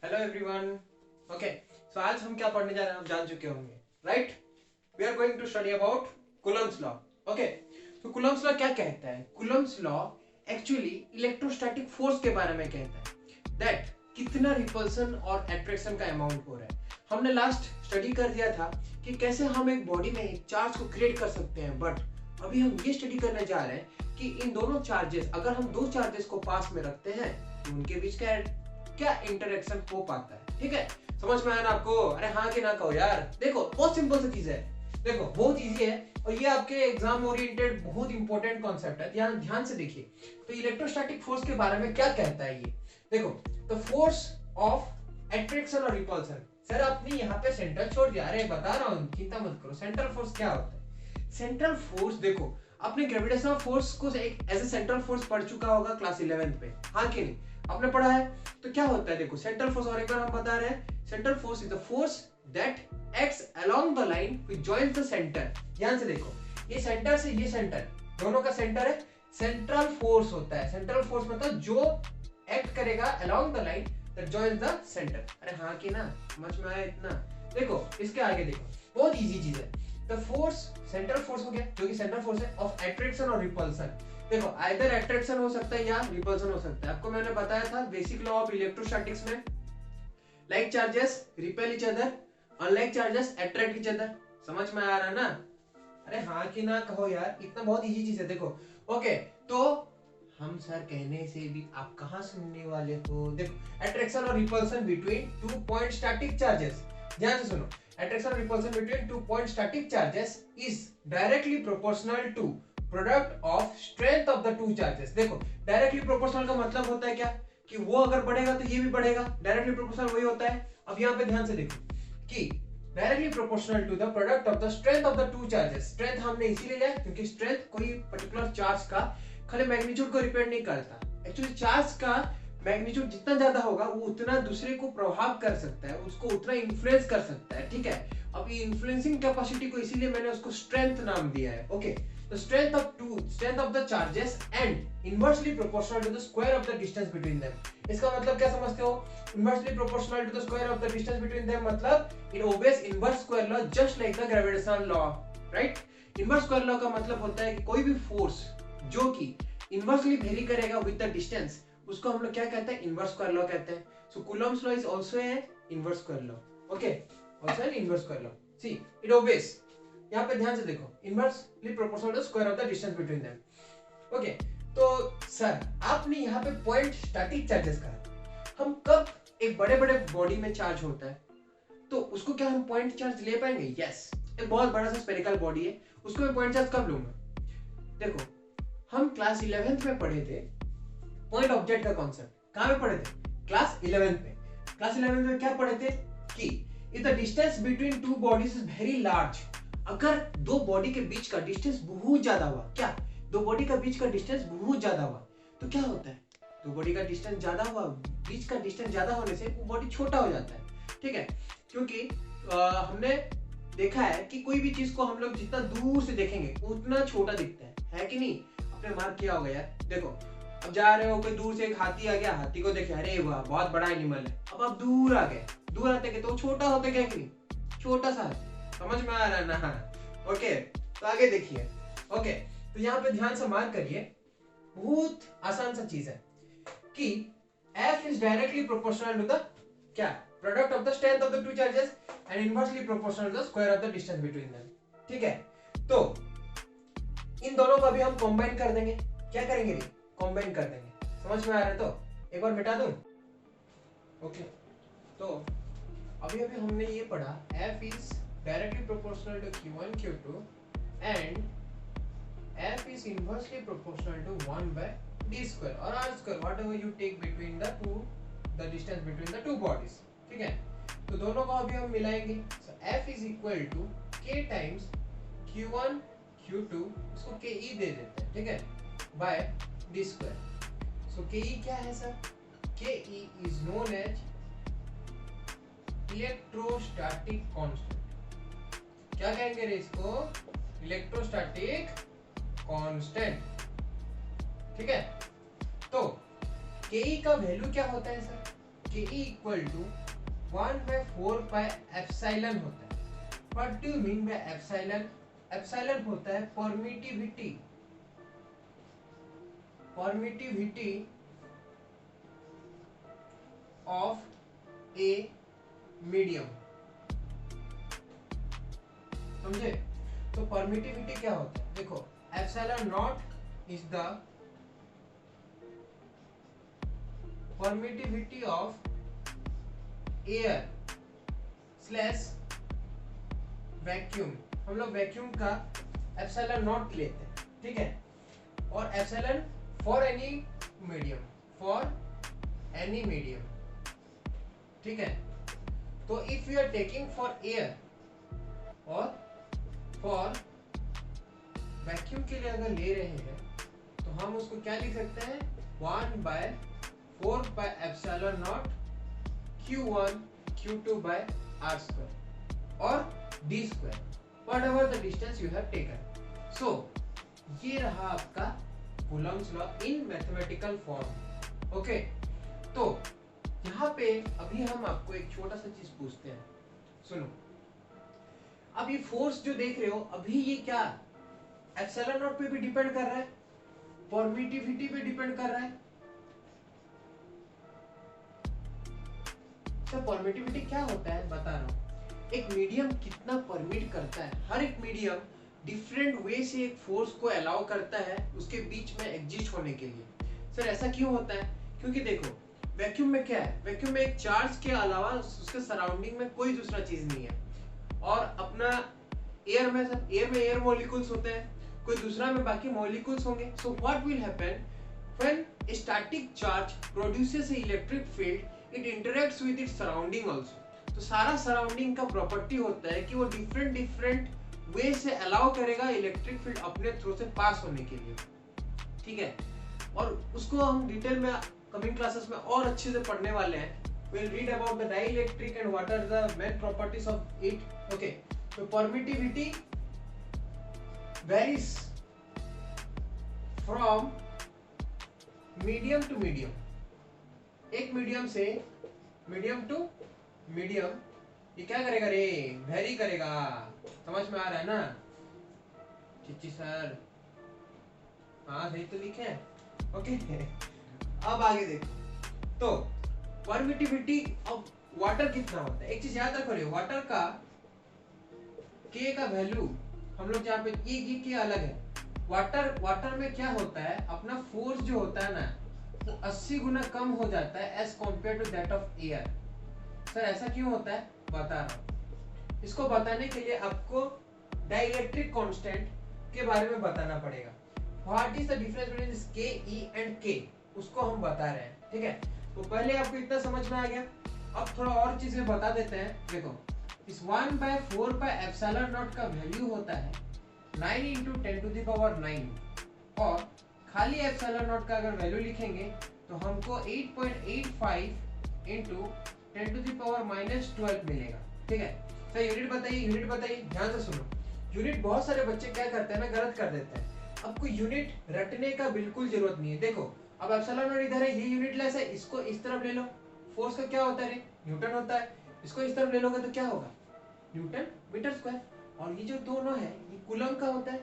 Hello everyone. Okay, सो आज हम क्या पढ़ने जा रहे हैं आप जान चुके होंगे, right? We are going to study about Coulomb's law. Okay, तो कूलम्ब्स लॉ क्या कहता है? Coulomb's law actually electrostatic force के बारे में कहता है, दैट कितना रिपल्सन और अट्रैक्शन का अमाउंट हो रहा है। हमने लास्ट स्टडी कर दिया था कि कैसे हम एक बॉडी में एक चार्ज को क्रिएट कर सकते हैं, बट अभी हम ये स्टडी करने जा रहे हैं कि इन दोनों चार्जेस, अगर हम दो चार्जेस को पास में रखते हैं तो उनके बीच क्या इंटरेक्शन हो पाता है। ठीक है, समझ में आया ना आपको? अरे हाँ कि ना कहो यार। देखो बहुत सिंपल सी चीज है, देखो बहुत इजी है और ये आपके एग्जाम ओरिएंटेड बहुत इंपॉर्टेंट कॉन्सेप्ट है। ध्यान से देखिए तो इलेक्ट्रोस्टैटिक फोर्स के बारे में क्या कहता है ये। देखो, द फोर्स ऑफ अट्रैक्शन और रिपल्सन। सर आपने यहाँ पे सेंटर छोड़ दिया। अरे बता रहा हूँ, चिंता मत करो। सेंट्रल फोर्स क्या होता है? सेंट्रल फोर्स, देखो आपने ग्रेविटेशनल फोर्स को एक एज ए सेंट्रल फोर्स पढ़ चुका होगा क्लास 11th पे, हाँ कि नहीं? आपने पढ़ा है। तो क्या होता है देखो, सेंट्रल फोर्स और एक बार हम बता रहे हैं, central force is the force that acts along the line which joins the centre. ध्यान से देखो, ये सेंटर से ये सेंटर दोनों का सेंटर है, सेंट्रल फोर्स होता है। सेंट्रल फोर्स मतलब जो एक्ट करेगा along the line that joins the centre. अरे हाँ कि ना, समझ में आया इतना? देखो इसके आगे देखो, बहुत इजी चीज है। द फोर्स, सेंट्रल फोर्स हो गया जो कि सेंट्रल फोर्स है ऑफ अट्रैक्शन और रिपल्सन। देखो आइदर अट्रैक्शन हो सकता है या रिपल्सन हो सकता है। आपको मैंने बताया था बेसिक लॉ ऑफ इलेक्ट्रोस्टैटिक्स में, like charges repel each other, unlike charges attract each other. समझ में आ रहा है ना? अरे हाँ कि ना कहो यार, इतना बहुत इजी चीज है। देखो ओके, तो हम सर कहने से भी आप कहां सुनने वाले हो? देखो अट्रैक्शन और repulsion between two point static charges. ध्यान से सुनो, attraction or repulsion between two point static charges is directly proportional to product of strength of the two charges। देखो directly proportional का मतलब होता है क्या कि वो अगर बढ़ेगा तो ये भी बढ़ेगा। directly proportional वही होता है। अब यहाँ पे ध्यान से देखो कि directly proportional to the product of the strength of the two charges। strength हमने इसीलिए लिया क्योंकि strength कोई particular चार्ज का खाली मैग्नीट्यूड को रिपेयर नहीं करता। एक्चुअली चार्ज का मैग्नीट्यूड जितना ज्यादा होगा वो उतना दूसरे को प्रभाव कर सकता है, उसको उतना इन्फ्लुएंस कर सकता है। ठीक है, अब ये इन्फ्लुएंसिंग कैपेसिटी को इसीलिए मैंने उसको स्ट्रेंथ नाम दिया है। Okay, the strength of the charges and inversely proportional to the square of the distance between them. इसका मतलब क्या समझते हो? Inversely proportional to the square of the distance between them मतलब it obeys inverse square law just like the gravitational law, right? Inverse square law का मतलब होता है कि कोई भी फोर्स जो कि इनवर्सली वेरी करेगा विद द डिस्टेंस, उसको हम लोग क्या कहते हैं? इनवर्स स्क्वायर लॉ कहते हैं। So Coulomb's law is also a inverse square law. Okay, also an inverse square law. See it obeys, यहां पे ध्यान से देखो, inversely proportional to square of the distance between them. Okay, तो sir आपने यहां पे पॉइंट स्टैटिक चार्जेस कहा। हम कब एक बड़े बड़े बॉडी में चार्ज होता है तो उसको क्या हम पॉइंट चार्ज ले पाएंगे? यस, एक बहुत बड़ा सा स्फेरिकल बॉडी है, उसको मैं पॉइंट चार्ज कब लूंगा? देखो हम क्लास 11th में पढ़े थे पॉइंट ऑब्जेक्ट का कॉन्सेप्ट। कहां पे पढ़े थे? क्लास 11th में। क्लास 11th में क्या पढ़े थे कि if the distance between two bodies is very large, अगर दो बॉडी के बीच का डिस्टेंस बहुत ज्यादा हुआ, क्या दो बॉडी का बीच का डिस्टेंस बहुत ज्यादा हुआ तो क्या होता है? दो बॉडी का डिस्टेंस ज्यादा हुआ, बीच का डिस्टेंस ज्यादा होने से वो बॉडी छोटा हो जाता है। ठीक है, क्योंकि हमने देखा है कि कोई भी चीज को हम लोग जितना दूर से देखेंगे उतना छोटा दिखता है कि नहीं? आपने मार्क किया होगा यार। देखो अब जा रहे हो, कोई दूर से एक हाथी आ गया, हाथी को देखे, अरे वाह बहुत बड़ा एनिमल है। अब आप दूर आ गए, दूर आते गए तो छोटा होते क्या कि नहीं? छोटा सा हाथी। समझ में आ रहा है ना? ओके, तो आगे देखिए। ओके, तो यहाँ पे ध्यान से मार्क करिए, बहुत आसान सा चीज है कि F is directly proportional to the क्या product of the strength of the two charges and inversely proportional to the square of the distance between them। ठीक है, तो इन दोनों को अभी हम कंबाइन कर देंगे। क्या करेंगे? कंबाइन कर देंगे। समझ में आ रहा है? तो एक बार मिटा दूं। ओके, तो अभी हमने ये पढ़ा F is directly proportional to Q1 Q2 and F is inversely proportional to 1 by d square or r square, whatever you take between the distance between the two bodies। ठीक है, तो दोनों को अभी हम मिलाएंगे। so F is equal to K times Q1 Q2, इसको KE दे देते हैं। ठीक है, by d square। so KE क्या है sir? KE is known as electrostatic constant. क्या कहेंगे रे इसको? Electrostatic constant. ठीक है, तो KE का वैल्यू क्या होता है सर? के इक्वल टू 1/4 पाई एप्सिलॉन होता है। What do you mean by epsilon? Epsilon होता है परमिटिविटी ऑफ ए मीडियम। समझे? तो परमिटिविटी क्या होता है? देखो, epsilon not is the permittivity of air slash vacuum. हम लोग वैक्यूम का एप्सिलॉन नॉट लेते हैं, ठीक है? और एप्सिलॉन फॉर एनी मीडियम, ठीक है? तो if you are taking for air और फॉर वैक्यूम के लिए अगर ले रहे हैं तो हम उसको क्या लिख सकते हैं? 1/4 pi epsilon not Q1 Q2 by R square और D square, whatever the distance you have taken. So ये रहा आपका Coulomb's law in mathematical form. Okay, तो यहाँ पे अभी हम आपको एक छोटा सा चीज पूछते हैं, सुनो। अब ये फोर्स जो देख रहे हो अभी, ये क्या एप्सिलॉन नॉट पे भी डिपेंड कर रहा है, परमिटिविटी पे डिपेंड कर रहा है। तो परमिटिविटी क्या होता है बता रहा हूँ। एक मीडियम कितना परमिट करता है, हर एक मीडियम डिफरेंट वे से एक फोर्स को अलाउ करता है उसके बीच में एग्जिस्ट होने के लिए। सर ऐसा क्यों होता है? क्योंकि देखो, वैक्यूम में क्या है, वैक्यूम में एक चार्ज के अलावा उसके सराउंडिंग में कोई दूसरा चीज नहीं है। और अपना एयर में, सर एयर में एयर मॉलिक्यूल्स होते हैं, कोई दूसरा में बाकी मॉलिक्यूल्स होंगे। So what will happen when a static charge produces an electric field, it interacts with its surrounding also. तो सारा सराउंडिंग का प्रॉपर्टी होता है कि वो डिफरेंट वे से अलाउ करेगा इलेक्ट्रिक फील्ड अपने थ्रू से पास होने के लिए, ठीक है? और उसको हम डिटेल में कमिंग क्लासेस में और अच्छे से पढ़ने वाले हैं। we'll read about the dielectric and what are the main properties of it. okay, so permittivity varies from medium to medium, एक मीडियम से मीडियम टू मीडियम, ये क्या करेगा रे? वेरी करेगा। समझ में आ रहा है ना चिच्ची सर? हाँ सही तो लिखे हैं। ओके, अब आगे देखो। तो परमिटिविटी ऑफ वाटर कितना होता है? एक चीज याद रखो रे, वाटर का के का वैल्यू हम लोग जहाँ पे ये के अलग है। वाटर में क्या होता है, अपना फोर्स जो होता है ना वो 80 गुना कम हो जाता है as compare to that of air. Sir ऐसा क्यों होता है बता रहा हूँ। इसको बताने के लिए आपको डाइलेक्ट्रिक कांस्टेंट के बारे में बताना पड़ेगा। What is the difference between के, ई एंड के, उसको हम बता रहे हैं, ठीक है? तो पहले आपको इतना समझ में आ गया। अब थोड़ा और चीजें बता देते हैं। देखो, इस 1/4 पाई एप्सिलॉन नॉट का वैल्यू होता है 9 × 10⁹ और खाली एप्सिलॉन नॉट का अगर वैल्यू लिखेंगे तो हमको 8.85 × 10⁻⁻12 मिलेगा, ठीक है? तो यूनिट बताइए, ध्यान से सुनो। यूनिट बहुत सारे बच्चे क्या करते हैं ना, गलत कर देते हैं। आपको यूनिट रटने का बिल्कुल जरूरत नहीं है। देखो, अब एप्सिलॉन नॉट इधर है, ये यूनिटलेस है, इसको इस तरफ ले लो। फोर्स का क्या होता है? न्यूटन होता है। इसको इस तरफ ले लोगे तो क्या होगा? Newton meter square. और ये जो दोनों है ये कूलम का होता है।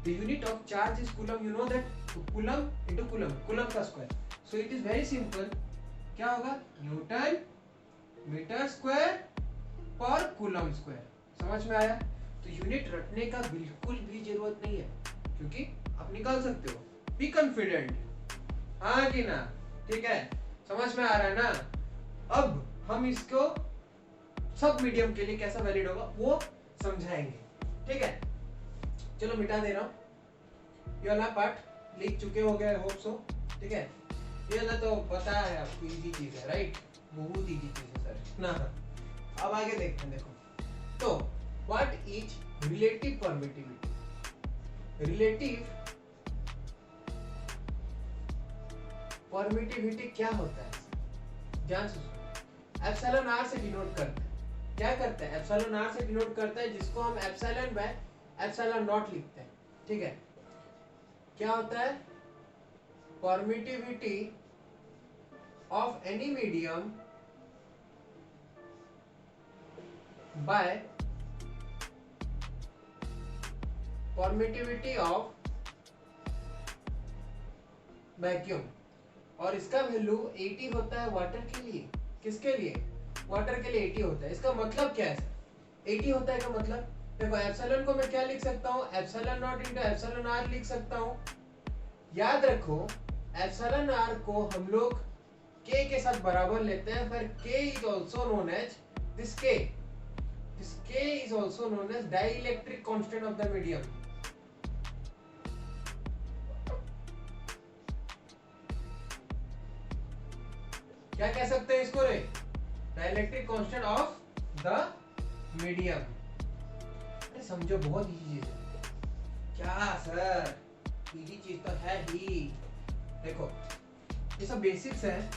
The unit of charge is coulomb, you know that. So coulomb into coulomb का square. So it is very simple. क्या होगा? न्यूटन मीटर स्क्वायर पर कूलम स्क्वायर। समझ में आया? तो यूनिट रटने का बिल्कुल भी जरूरत नहीं है, क्योंकि आप निकाल सकते हो। बी कॉन्फिडेंट, हाँ कि ना? ठीक है, समझ में आ रहा है ना? अब हम इसको सब मीडियम के लिए कैसा वैलिड होगा वो समझाएंगे, ठीक है? चलो मिटा दे रहा हूँ। ये वाला पार्ट लिख चुके हो गए, होप सो, ठीक है? ये वाला तो पता है आपको, इजी चीज है, राइट? बहुत इजी चीज है सर ना। अब आगे देखते हैं। देखो, तो what is relative permittivity? Relative permittivity क्या होता है? ध्यान से सुनो। एप्सिलॉन आर से डिनोट करता है। क्या करता है? एप्सिलॉन आर से डिनोट करता है, जिसको हम एप्सिलॉन बाय एप्सिलॉन नॉट लिखते हैं, ठीक है? क्या होता है? Permittivity of any medium by permittivity of vacuum, और इसका वैल्यू 80 होता है वाटर के लिए। किसके लिए? वाटर के लिए 80 होता है। इसका मतलब क्या है सर? 80 होता है का मतलब, देखो एप्सिलॉन को मैं क्या लिख सकता हूँ, epsilon naught into epsilon r लिख सकता हूँ। याद रखो एप्सिलॉन आर को हम लोग k के साथ बराबर लेते हैं, फिर k is also known as this k is also known as dielectric constant of the medium. क्या कह सकते हैं इसको रे? Dielectric constant of the medium. अरे समझो, बहुत इजी चीज है। क्या सर, इजी चीज तो है ही। देखो ये सब बेसिक्स है,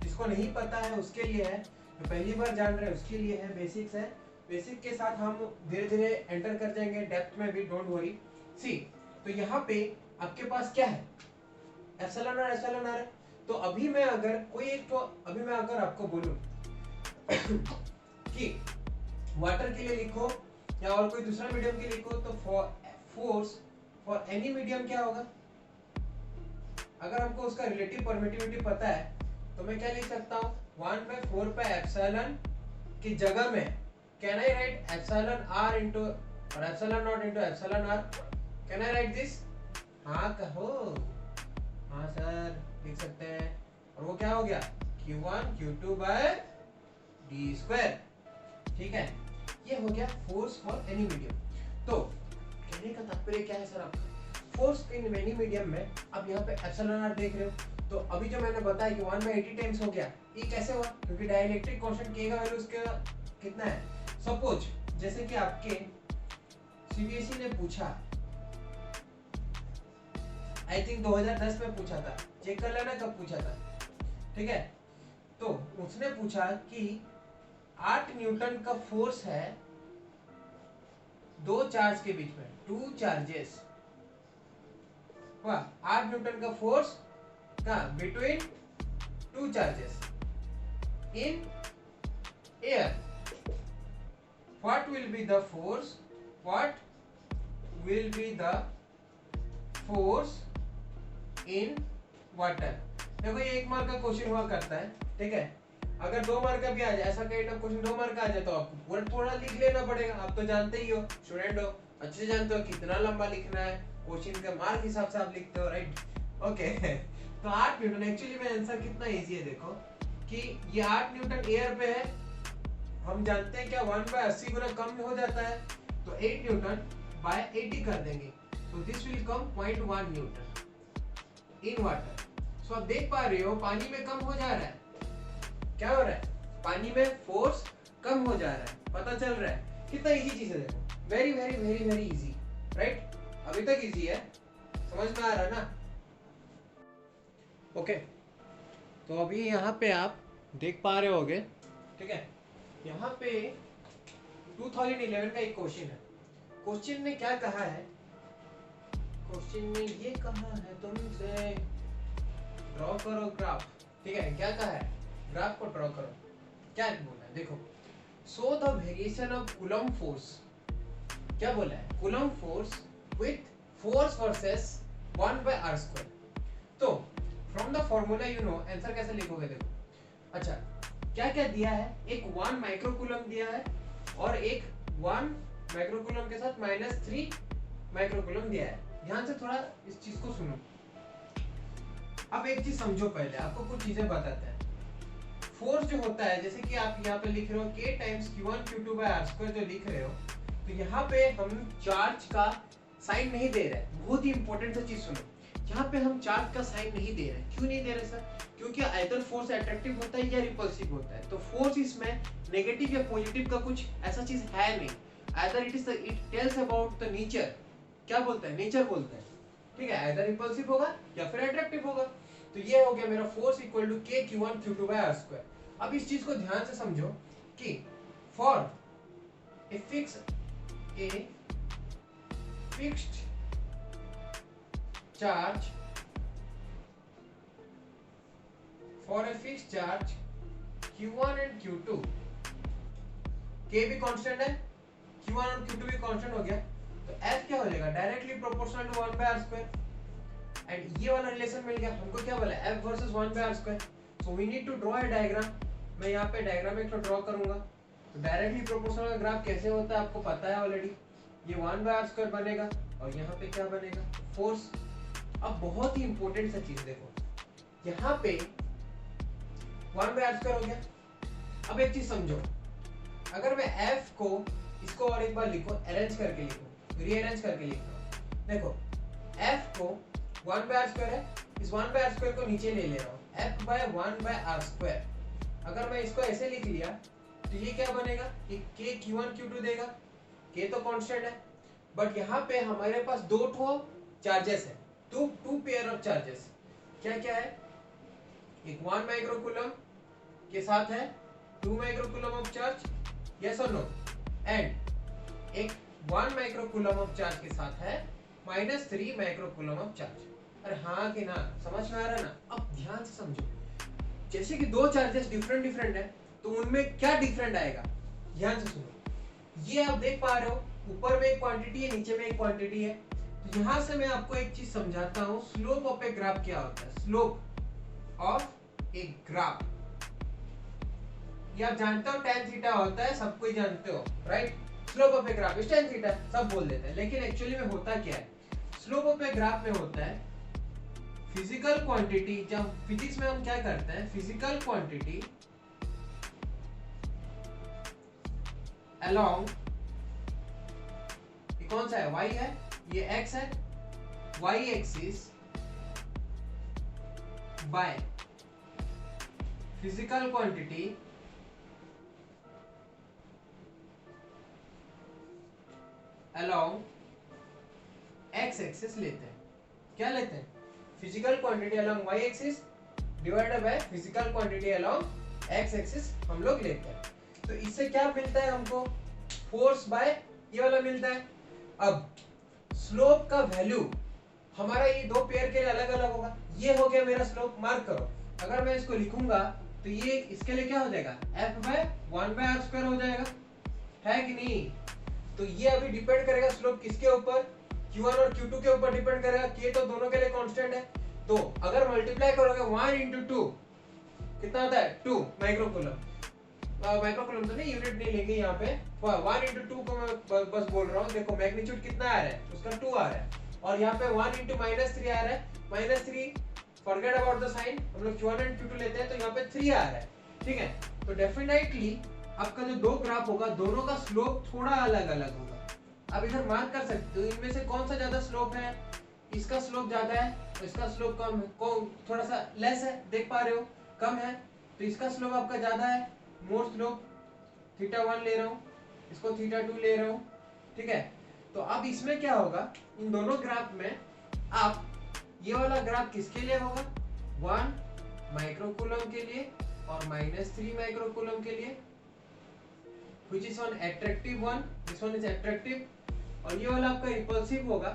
जिसको नहीं पता है उसके लिए है, जो पहली बार जान रहे हैं उसके लिए है। बेसिक्स है, बेसिक के साथ हम धीरे धीरे एंटर कर जाएंगे डेप्थ में भी, डोंट वरी। सी, तो यहाँ पे आपके पास क्या है? Epsilon r, epsilon r. तो अभी मैं अगर कोई एक, तो अभी मैं अगर आपको बोलूं कि वाटर के लिए लिखो या और कोई दूसरा मीडियम के लिए लिखो, तो फोर्स फॉर एनी मीडियम क्या होगा? अगर हमको उसका रिलेटिव परमिटिविटी पता है तो मैं क्या लिख सकता हूँ? 1/4 पे एप्सिलॉन की जगह में can I write epsilon R into और epsilon not into epsilon R. Can I write this? हाँ कहो। हाँ सर लिख सकते हैं। और वो क्या हो गया? Q1 Q2 bye D square. ठीक है, ये हो गया फोर्स फॉर एनी मीडियम। तो कहने का तात्पर्य क्या है सर आपका? फोर्स इन एनी मीडियम में अब यहाँ पे एप्सिलॉन आर देख रहे हो, तो अभी जो मैंने बताया कि 1/80 टाइम्स हो गया, ये कैसे हुआ? क्योंकि डाइइलेक्ट्रिक कांस्टेंट k का वैल्यू उसका कितना है? सपोज जैसे कि आपके सीबीएसई ने पूछा, आई थिंक 2010 में पूछा था, चेक कर लेना कब पूछा था। ठीक है, तो उसने पूछा कि 8 न्यूटन का फोर्स है दो चार्ज के बीच में, 2 चार्जेस। 8 न्यूटन का फोर्स का between 2 charges in air, what will be the force in water? देखो ये 1 मार्क का क्वेश्चन हुआ करता है। ठीक है, अगर 2 मार्क का भी आ जाए, ऐसा काइंड ऑफ क्वेश्चन 2 मार्क का आ जाए, तो आपको पूरा थोड़ा लिख लेना पड़ेगा। आप तो जानते ही हो, स्टूडेंट हो, अच्छे से जानते हो कितना लंबा लिखना है, क्वेश्चन के मार्क हिसाब से आप लिखते हो, राइट? ओके तो 8 न्यूटन, एक्चुअली में आंसर कितना इजी है। देखो कि ये 8 न्यूटन एयर पे है, हम जानते हैं क्या 1/80 गुना कम हो जाता है, तो 8 न्यूटन बाय 80 कर देंगे, तो this will come 0.1 newton in water. So आप देख पा रहे हो पानी में कम हो जा रहा है। क्या हो रहा है? पानी में फोर्स कम हो जा रहा है, पता चल रहा है? कितना इजी चीज है, देखो, very very very very easy, right? अभी तक इजी है, समझ में आ रहा है ना? ओके, तो अभी यहाँ पे आप देख पा रहे होगे, ठीक है, यहाँ पे 2011 का एक क्वेश्चन है। क्वेश्चन ने क्या कहा है? क्वेश्चन ने ये कहा है तुमसे ड्रॉ करो ग्राफ। ठीक है, क्या कहा है? ग्राफ को ड्रॉ करो। क्या बोला है? देखो, so the variation of coulomb force. क्या बोला है? Coulomb force with force versus 1/r²। तो from the formula you know, answer कैसे लिखोगे? देखो, अच्छा क्या क्या दिया है? एक 1 माइक्रोकूलम दिया है और एक 1 माइक्रोकूलम के साथ -3 माइक्रोकूलम दिया है। ध्यान से थोड़ा इस चीज को सुनो। अब एक चीज समझो, पहले आपको कुछ चीजें बताते हैं। फोर्स जो होता है, जैसे कि आप यहाँ पे लिख रहे हो k टाइम्स Q1 Q2/r² जो लिख रहे हो, तो यहाँ पे हम चार्ज का साइन नहीं दे रहे। बहुत ही इंपॉर्टेंट सा चीज सुनो, यहाँ पे हम चार्ज का साइन नहीं दे रहे। क्यों नहीं दे रहे सर? क्योंकि आइदर फोर्स अट्रैक्टिव होता है या रिपल्सिव होता है। तो फोर्स इसमें नेगेटिव या पॉजिटिव का कुछ ऐसा चीज है नहीं। Either it tells about the nature. क्या बोलता है? नेचर बोलता है। ठीक है, आइदर रिपल्सिव होगा या फिर अट्रैक्टिव होगा। तो ये हो गया मेरा force equal to k Q1 Q2/r²। अब इस चीज को ध्यान से समझो कि for a fixed charge, for a fixed charge Q1 and Q2, K भी कांस्टेंट है, Q1 और Q2 भी कांस्टेंट हो गया, तो F क्या हो जाएगा, directly proportional to 1 by r square. And ये वाला रिलेशन मिल गया हमको, क्या बोला, F versus 1 by r square. So we need to draw a diagram. मैं यहाँ पे डायग्राम एक ड्रॉ करूंगा। तो डायरेक्टली प्रोपोर्शनल का ग्राफ कैसे होता है आपको पता है ऑलरेडी, ये 1 बाय r स्क्वायर बनेगा और यहाँ पे क्या बनेगा, फोर्स। अब बहुत ही इंपॉर्टेंट सा चीज देखो, यहाँ पे 1 बाय r स्क्वायर हो गया। अब एक चीज समझो, अगर मैं F को इसको और एक बार लिखो, अरेंज करके लिखो, रीअरेंज करके लिखो, देखो F को 1 बाय r स्क्वायर है, इस 1 बाय r स्क्वायर को नीचे ले रहा हूँ, F by 1 by r square. अगर मैं इसको ऐसे लिख लिया तो ये क्या बनेगा, कि K Q1 Q2 देगा, K तो कांस्टेंट है, बट यहाँ पे हमारे पास दो ठो चार्जेस है, टू पेयर ऑफ चार्जेस। क्या क्या है, एक 1 माइक्रोकूलम के साथ है 2 माइक्रोकूलम ऑफ चार्ज, यस और नो, एंड एक 1 माइक्रोकूलम ऑफ चार्ज के साथ है -3 माइक्रोकूलम ऑफ चार्ज। अरे हाँ कि ना, समझ में आ रहा है ना। अब ध्यान से समझो, जैसे कि दो चार्जेस डिफरेंट है, तो उनमें क्या डिफरेंट आएगा, ध्यान से सुनो। ये आप देख पा रहे हो, ऊपर में एक क्वांटिटी है, नीचे में एक क्वांटिटी है। तो यहां से मैं आपको एक चीज समझाता हूं, स्लोप ऑफ ए ग्राफ क्या होता है। स्लोप ऑफ ए ग्राफ, ये आप जानते हो tan थीटा होता है, सब कोई जानते हो, right. Slope of a graph is tan theta, सब बोल देते हैं, लेकिन एक्चुअली में होता क्या है, स्लोप ऑफ ए ग्राफ में होता है फिजिकल क्वांटिटी। जब फिजिक्स में हम क्या करते हैं, फिजिकल क्वांटिटी along, ये कौन सा है, y है, ये x है, y axis by physical quantity along x axis लेते हैं। क्या लेते हैं, physical quantity along y axis divided by physical quantity along x axis हम लोग लेते हैं। तो इससे क्या मिलता है हमको, फोर्स बाय ये वाला मिलता है। अब स्लोप का वैल्यू हमारा ये दो पेयर के लिए अलग अलग होगा। ये हो गया मेरा स्लोप, मार्क करो। अगर मैं इसको लिखूंगा तो ये इसके लिए क्या हो जाएगा, F by 1 by r square हो जाएगा, है कि नहीं। तो ये अभी डिपेंड करेगा स्लोप किसके ऊपर, Q1 और Q2 के ऊपर डिपेंड करेगा। K तो दोनों के लिए कांस्टेंट है, तो अगर मल्टीप्लाई करोगे 1 into 2 कितना होता है, 2 माइक्रोकूलम। माइक्रोकूलम तो नहीं, यूनिट नहीं लेंगे यहाँ पे, 1 into 2 को मैं बस बोल रहा हूँ। देखो मैग्नीट्यूड कितना आ रहा है, उसका 2 आ रहा है, और यहाँ पे 1 into -3 आ रहा है, -3 फॉरगेट अबाउट द साइन, हम लोग Q1 and Q2 लेते हैं, तो यहाँ पे 3 आ रहा है, ठीक है। तो डेफिनेटली आपका जो दो ग्राफ होगा, दोनों का स्लोप थोड़ा अलग अलग होगा। आप इधर मार्क कर सकते हो, इनमें से कौन सा ज्यादा स्लोप है, इसका स्लोप ज्यादा है, इसका स्लोप कम है, थोड़ा सा लेस है, देख पा रहे हो, कम है, तो इसका स्लोप आपका ज्यादा है, मोर स्लोप θ1 ले रहा हूँ, इसको θ2 ले रहा हूँ, ठीक है। तो अब इसमें क्या होगा, इन दोनों ग्राफ में आप ये वाला ग्राफ किसके लिए होगा, 1 माइक्रोकूलम के लिए और -3 माइक्रोकूलम के लिए, which is one attractive one, this one is attractive, और ये वाला आपका रिपल्सिव होगा,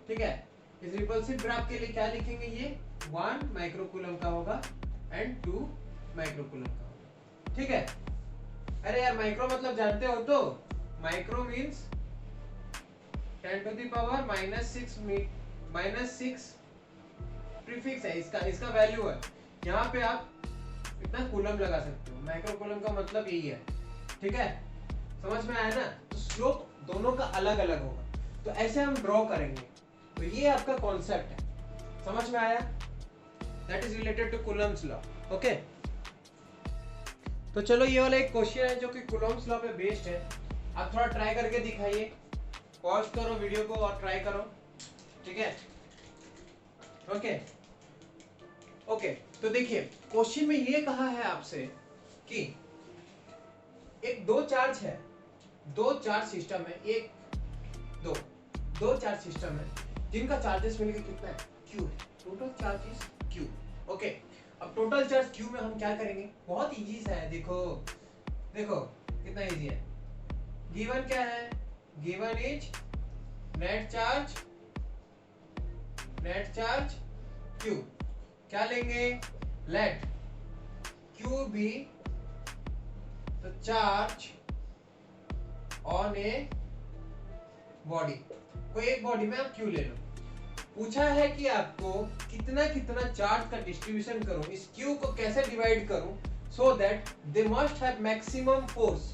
ठीक है। इस रिपल्सिव ग्राफ के लिए क्या लिखेंगे, ये 1 माइक्रोकूलम का होगा एंड 2 माइक्रोकूलम का होगा, ठीक है। अरे यार माइक्रो मतलब जानते हो तो, micro means 10 to the power -6 prefix है, इसका वैल्यू है। यहाँ पे आप इतना कूलम लगा सकते हो, माइक्रोकूलम का मतलब यही है, ठीक है। समझ में आया ना। तो स्लोप दोनों का अलग अलग होगा, तो ऐसे हम ड्रॉ करेंगे। तो ये आपका कॉन्सेप्ट है, समझ में आया, that is related to Coulomb's law, okay. तो चलो ये वाला एक क्वेश्चन है जो कि कूलम्स लॉ पे बेस्ड है, आप थोड़ा ट्राई करके दिखाइए, पॉज करो वीडियो को और ट्राई करो, ठीक है, ओके ओके। तो देखिए क्वेश्चन में ये कहा है आपसे कि एक दो चार्ज है, दो चार्ज सिस्टम है, एक दो चार्ज सिस्टम है जिनका चार्जेस मिलकर कितना है, Q है, total charge is Q, okay. अब टोटल चार्ज Q में हम क्या करेंगे, बहुत इजी सा है, देखो कितना इजी है। गिवन क्या है, given is net charge Q, क्या लेंगे, let Q be the charge on a body, कोई एक बॉडी में आप Q ले लो, पूछा है कि आपको कितना कितना चार्ज का डिस्ट्रीब्यूशन करूं, इस Q को कैसे डिवाइड करूं, so that they must have maximum force.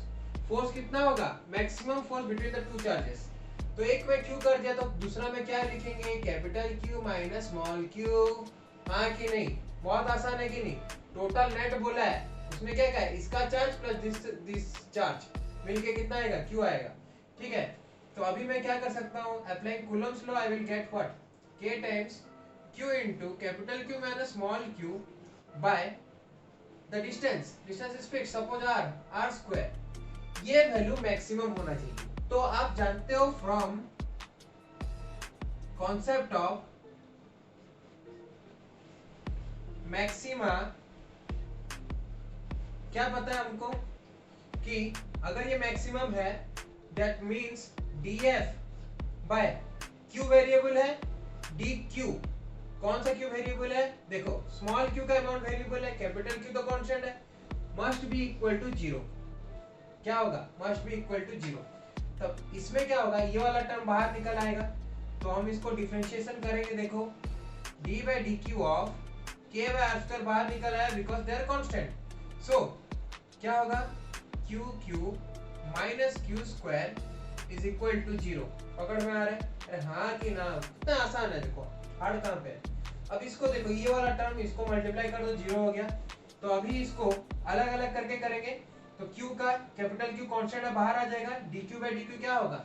Force कितना होगा, maximum force between the two charges. तो एक में Q कर दिया तो दूसरा में क्या लिखेंगे, capital Q minus small q। हाँ कि नहीं, बहुत आसान है कि नहीं। टोटल नेट बोला है, उसमें क्या है, इसका चार्ज प्लस दिस चार्ज मिलके कितना आएगा, Q आएगा। ठीक है, तो अभी मैं क्या कर सकता हूँ, applying Coulomb's law, I will get what, K times Q into capital Q minus small q by the distance is fixed, suppose r square, ये वैल्यू मैक्सिमम होना चाहिए। तो आप जानते हो फ्रॉम कॉन्सेप्ट ऑफ मैक्सिमा क्या पता है हमको कि अगर ये मैक्सिमम है that means df by q variable है, dq कौन सा q वेरिएबल है, देखो स्मॉल q का अमाउंट वेरिएबल है, कैपिटल Q तो कांस्टेंट है, मस्ट बी इक्वल टू 0। क्या होगा, मस्ट बी इक्वल टू 0। तब इसमें क्या होगा, ये वाला टर्म बाहर निकल आएगा, तो हम इसको डिफरेंशिएशन करेंगे। देखो d by dq of k by r square बाहर निकल आया because they are constant. So क्या होगा, q minus q square is equal to 0। पकड़ में आ रहा है, अरे हाँ कि ना, कितना आसान है, देखो हार्ड कहां पे है। अब इसको देखो, ये वाला टर्म इसको मल्टीप्लाई कर दो, 0 हो गया। तो अभी इसको अलग अलग करके करेंगे, तो q का कैपिटल Q कांस्टेंट है, बाहर आ जाएगा, dq by dq क्या होगा,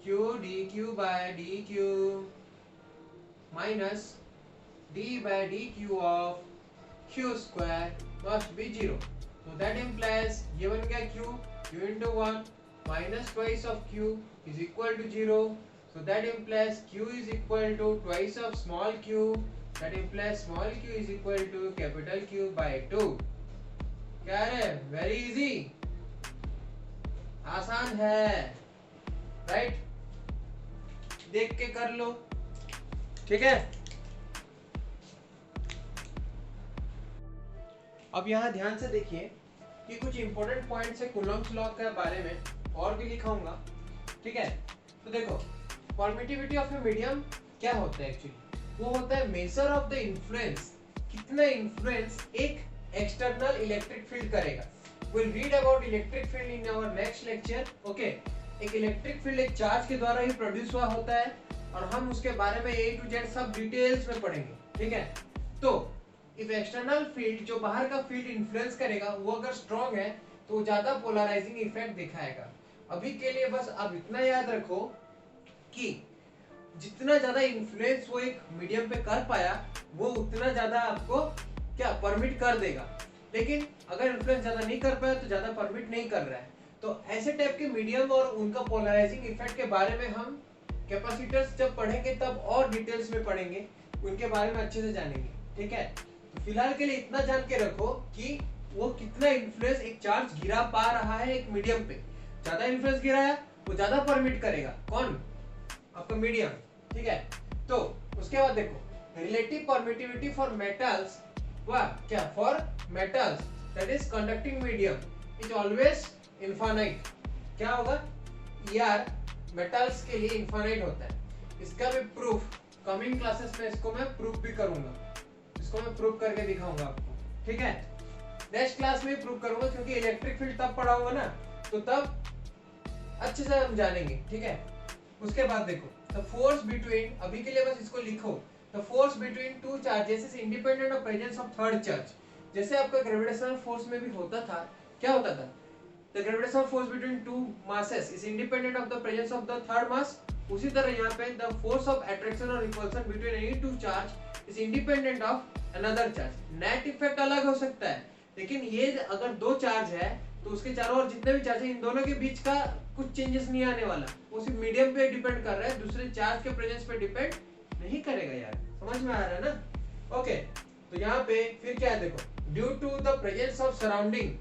q dq by dq minus d by dq of q square must be 0। तो दैट इंप्लाइज ये बन गया q into 1 minus twice of q is equal to 0. So that implies q is equal to twice of small q. That implies small q is equal to capital Q by 2. क्या है, very easy, आसान है, right, देख के कर लो। ठीक है, अब यहाँ ध्यान से देखिए कि कुछ इंपॉर्टेंट पॉइंट्स है कूलम्ब्स लॉ के बारे में, और भी लिखाऊंगा। ठीक है, तो देखो परमिटिविटी ऑफ ए मीडियम क्या होता है, एक्चुअली वो होता है मेजर ऑफ द इन्फ्लुएंस, कितना इन्फ्लुएंस एक एक्सटर्नल इलेक्ट्रिक फील्ड करेगा। we'll read about electric field in our next lecture. okay, एक इलेक्ट्रिक फील्ड एक चार्ज के द्वारा ही प्रोड्यूस हुआ होता है, और हम उसके बारे में A to Z सब डिटेल्स में पढ़ेंगे। ठीक है, तो इफ एक्सटर्नल फील्ड, जो बाहर का फील्ड इन्फ्लुएंस करेगा, वो अगर स्ट्रॉन्ग है तो वो ज्यादा पोलराइजिंग इफेक्ट दिखाएगा। अभी के लिए बस आप इतना याद रखो कि जितना ज्यादा इन्फ्लुएंस वो एक मीडियम पे कर पाया, वो उतना ज्यादा आपको क्या परमिट कर देगा। लेकिन अगर इन्फ्लुएंस ज्यादा नहीं कर पाया तो ज्यादा परमिट नहीं कर रहा है। तो ऐसे टाइप के मीडियम और उनका पोलराइजिंग इफेक्ट के बारे में हम कैपेसिटर्स जब पढ़ेंगे तब और डिटेल्स में पढ़ेंगे, उनके बारे में अच्छे से जानेंगे। ठीक है, तो फिलहाल के लिए इतना जान के रखो कि वो कितना इन्फ्लुएंस एक चार्ज गिरा पा रहा है एक मीडियम पे। ज्यादा इन्फ्लुएंस गिराया वो ज्यादा परमिट करेगा, कौन, आपका मीडियम। ठीक है, तो उसके बाद देखो रिलेटिव परमिटिविटी फॉर मेटल्स, वाह क्या, for metals that is conducting medium is always infinite. क्या होगा यार, मेटल्स के लिए इनफाइनाइट होता है। इसका भी प्रूफ कमिंग क्लासेस में इसको मैं प्रूफ भी करूंगा, इसको मैं प्रूफ करके दिखाऊंगा आपको। ठीक है, नेक्स्ट क्लास में प्रूफ करूंगा, क्योंकि इलेक्ट्रिक फील्ड तब पढ़ाऊंगा ना, तो तब अच्छे से हम जानेंगे। ठीक है, उसके बाद देखो द फोर्स बिटवीन, अभी के लिए बस इसको लिखो, the force between two charges is independent of presence of third charge. जैसे आपका ग्रेविटेशनल फोर्स में भी होता था, क्या होता था, the gravitational force between two masses is independent of the presence of the third mass. उसी तरह यहाँ पे द फोर्स ऑफ अट्रैक्शन और repulsion between any two charge is independent of another charge. Net effect अलग हो सकता है, लेकिन ये अगर दो चार्ज है तो उसके चारों ओर जितने भी चार्ज है, इन दोनों के बीच का कुछ चेंजेस नहीं आने वाला, वो सिर्फ मीडियम पे डिपेंड कर रहा है, दूसरे चार्ज के प्रेजेंस पे डिपेंड नहीं करेगा। यार समझ में आ रहा है ना। ओके, तो यहाँ पे फिर क्या है, देखो due to the presence of surrounding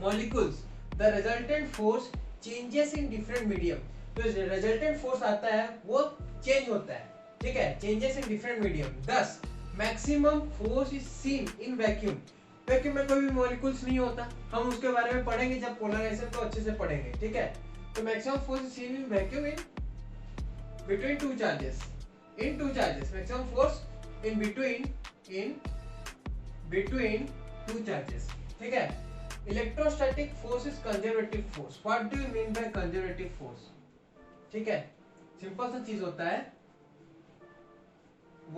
molecules the resultant force changes in different medium. तो रिजल्टेंट फोर्स आता है वो चेंज होता है। ठीक है, changes in different medium. This maximum force is seen in vacuum. Vacuum में कोई भी मॉलिक्यूल्स नहीं होता, हम उसके बारे में पढ़ेंगे जब पोलराइजेशन को अच्छे से पढ़ेंगे। ठीक है, So maximum force is seen in vacuum in between two charges. In two charges, maximum force in between two charges. ठीक है? Electrostatic force is conservative force. What do you mean by conservative force? ठीक है? Simple सा चीज होता है.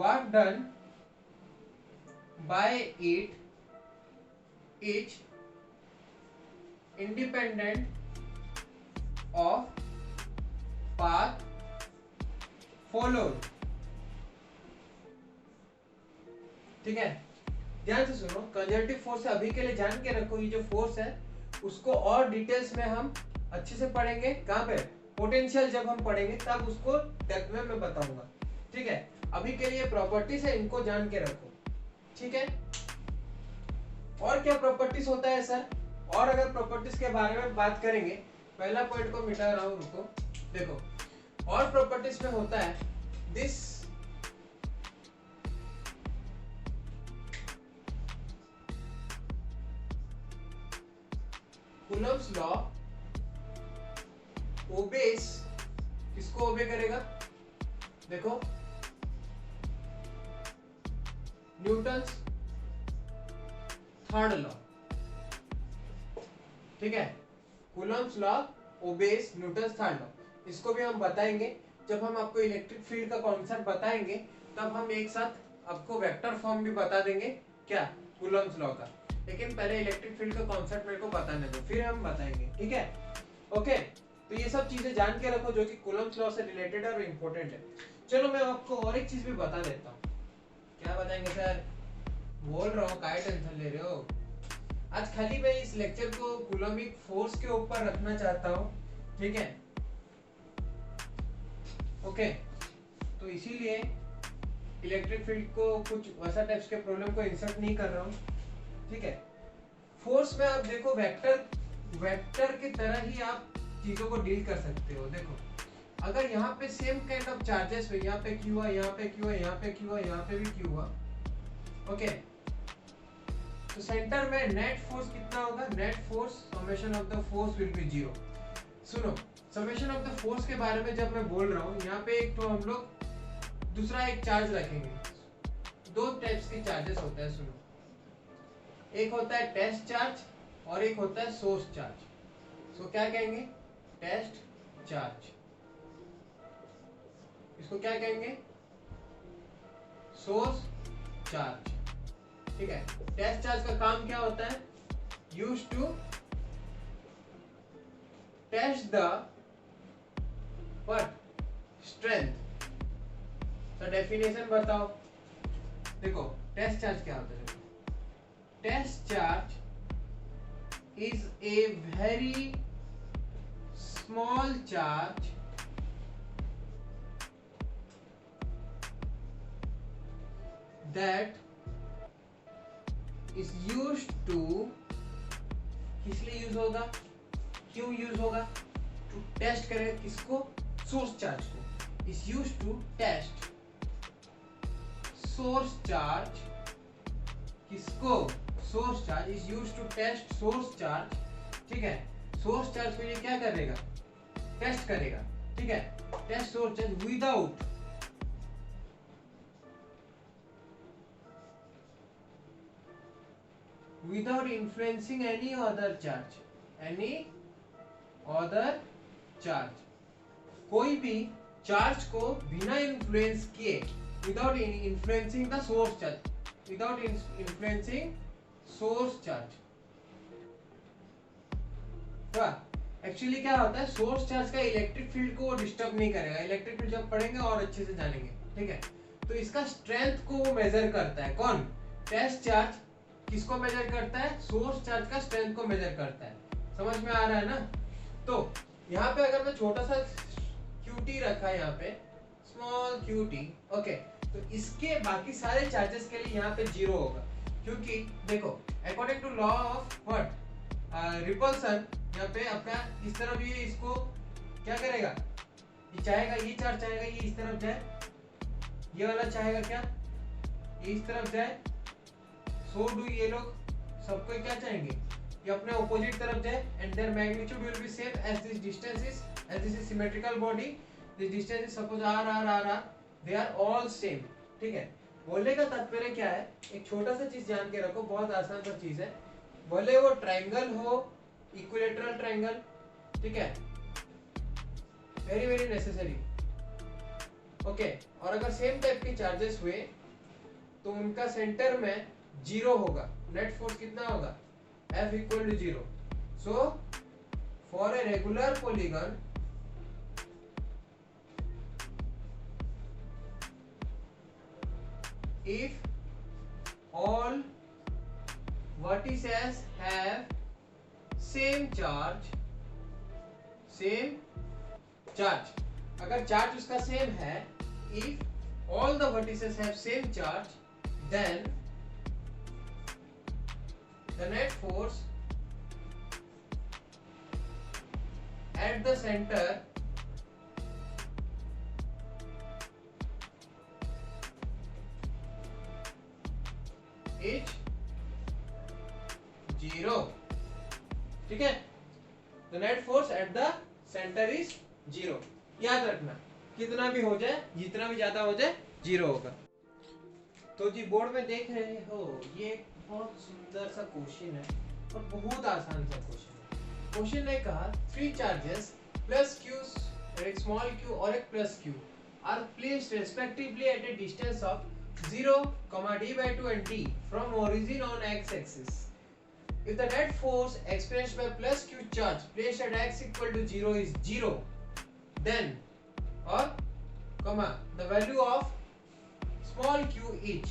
Work done by it is independent of path followed. ठीक है, ध्यान से सुनो. कंजर्वेटिव फोर्स अभी के लिए जान के रखो. ये जो फोर्स है उसको और डिटेल्स में हम अच्छे से पढ़ेंगे. कहाँ पे? पोटेंशियल जब हम पढ़ेंगे तब उसको डेप्थ में मैं बताऊंगा. ठीक है, अभी के लिए प्रॉपर्टीज है, इनको जान के रखो. ठीक है, और क्या प्रॉपर्टीज होता है सर? और अगर प्रॉपर्टीज के बारे में बात करेंगे, पहला पॉइंट को मिटा रहा हूं, रुको. देखो, और प्रॉपर्टीज में होता है दिस कूलम्स लॉ ओबेस. किसको ओबे करेगा? देखो, न्यूटन्स थर्ड लॉ. ठीक है, Coulomb's law obeys Newton's third law. इसको भी हम बताएंगे जब हम आपको इलेक्ट्रिक फील्ड का कॉन्सेप्ट बताएंगे. तब हम एक साथ आपको वेक्टर फॉर्म भी बता देंगे. क्या? कूलम्स लॉ का. लेकिन पहले इलेक्ट्रिक फील्ड का कॉन्सेप्ट मेरे को बताने दो, फिर हम बताएंगे. ठीक है, ओके. तो ये सब चीजें जान के रखो जो कि कूलम्स लॉ से रिलेटेड और इम्पोर्टेंट है. चलो मैं आपको और एक चीज भी बता देता हूँ. क्या बताएंगे सर? बोल रहा हूँ, काय टेंशन ले रहे हो? आज खाली मैं इस लेक्चर को कूलम्बिक फोर्स के ऊपर रखना चाहता हूँ. ठीक है, ओके. तो इसीलिए इलेक्ट्रिक फील्ड को कुछ वैसा टाइप्स के प्रॉब्लम को इंसर्ट नहीं कर रहा हूँ. ठीक है, फोर्स में आप देखो वेक्टर की तरह ही आप चीजों को डील कर सकते हो. देखो, अगर यहाँ पे सेम काइंड ऑफ चार्जेस हुए, यहाँ पे क्यू हुआ, यहाँ पे क्यू हुआ, यहाँ पे क्यू हुआ, यहाँ पे भी क्यू हुआ. ओके, तो सेंटर में नेट फोर्स कितना होगा? Net force summation of the force will be 0. सुनो, समेशन ऑफ द फोर्स के बारे में जब मैं बोल रहा हूँ, यहाँ पे एक तो हम लोग दूसरा एक चार्ज रखेंगे. दो टाइप्स के चार्जेस होते हैं. सुनो, एक होता है टेस्ट चार्ज और एक होता है सोर्स चार्ज. सो क्या कहेंगे? Test charge. इसको क्या कहेंगे? Source charge. ठीक है, टेस्ट चार्ज का काम क्या होता है? Use to test the what? Strength. तो डेफिनेशन बताओ. देखो, टेस्ट चार्ज क्या होता है? Test charge is a very small charge that is used to, किस लिए यूज होगा? क्यों यूज होगा? टू टेस्ट करें किसको? सोर्स चार्ज को. is used to test source charge. किसको? Source charge is used to test source charge. ठीक है, सोर्स चार्ज को ये क्या करेगा? टेस्ट करेगा. ठीक है, test source charge without influencing any other charge. कोई भी चार्ज को बिना इन्फ्लुएंस किए, without influencing the source charge, without influencing source charge. Actually क्या होता है? सोर्स चार्ज का इलेक्ट्रिक फील्ड को डिस्टर्ब नहीं करेगा. इलेक्ट्रिक फील्ड जब पढ़ेंगे और अच्छे से जानेंगे. ठीक है, तो इसका स्ट्रेंथ को वो मेजर करता है. कौन? Test charge. किसको मेजर करता है? सोर्स चार्ज का स्ट्रेंथ को मेजर करता है. समझ में आ रहा है ना? तो यहाँ पे अगर मैं छोटा सा QT रखा है, यहाँ पे स्मॉल QT. ओके, तो इसके बाकी सारे चार्जेस के लिए यहाँ पे 0 होगा. क्योंकि देखो, according to law of what? Repulsion. यहाँ पे आपका इस तरफ ये इसको क्या करेगा? ये चाहेगा, ये चार्ज चाहेगा ये इस तरफ जाए. ये वाला चाहेगा क्या? ये इस तरफ जाए. सो डू ये लोग सबको क्या चाहेंगे? ये अपने ऑपोजिट तरफ जाए and their magnitude will be same as this distance is, as this is symmetrical body, this distance is suppose r they are all same. ठीक है, बोलने का तात्पर्य क्या है, एक छोटा सा चीज जान के रखो, बहुत आसान सा चीज है, भले वो ट्रायंगल हो, इक्विलेटरल ट्रायंगल, ठीक है, वेरी वेरी नेसेसरी। ओके, और अगर सेम टाइप के चार्जेस हुए तो उनका सेंटर में जीरो होगा, नेट फोर्स कितना होगा, F equal to 0. So for a regular polygon, if all vertices have same charge, अगर चार्ज उसका सेम है, if all the vertices have same charge, then the net force at the center is 0. ठीक है, the net force at the center is 0. याद रखना, कितना भी हो जाए, जितना भी ज्यादा हो जाए, 0 होगा। तो जी बोर्ड में देख रहे हो, ये बहुत सुंदर सा क्वेश्चन है और बहुत आसान सा क्वेश्चन है। क्वेश्चन ने कहा 3 चार्जेस प्लस क्यू और एक स्मॉल क्यू और एक plus q are placed respectively at a distance of 0, d/2 and d from origin on x axis. If the net force expressed by plus q charge placed at x equal to 0 is 0, then or the value of small q each,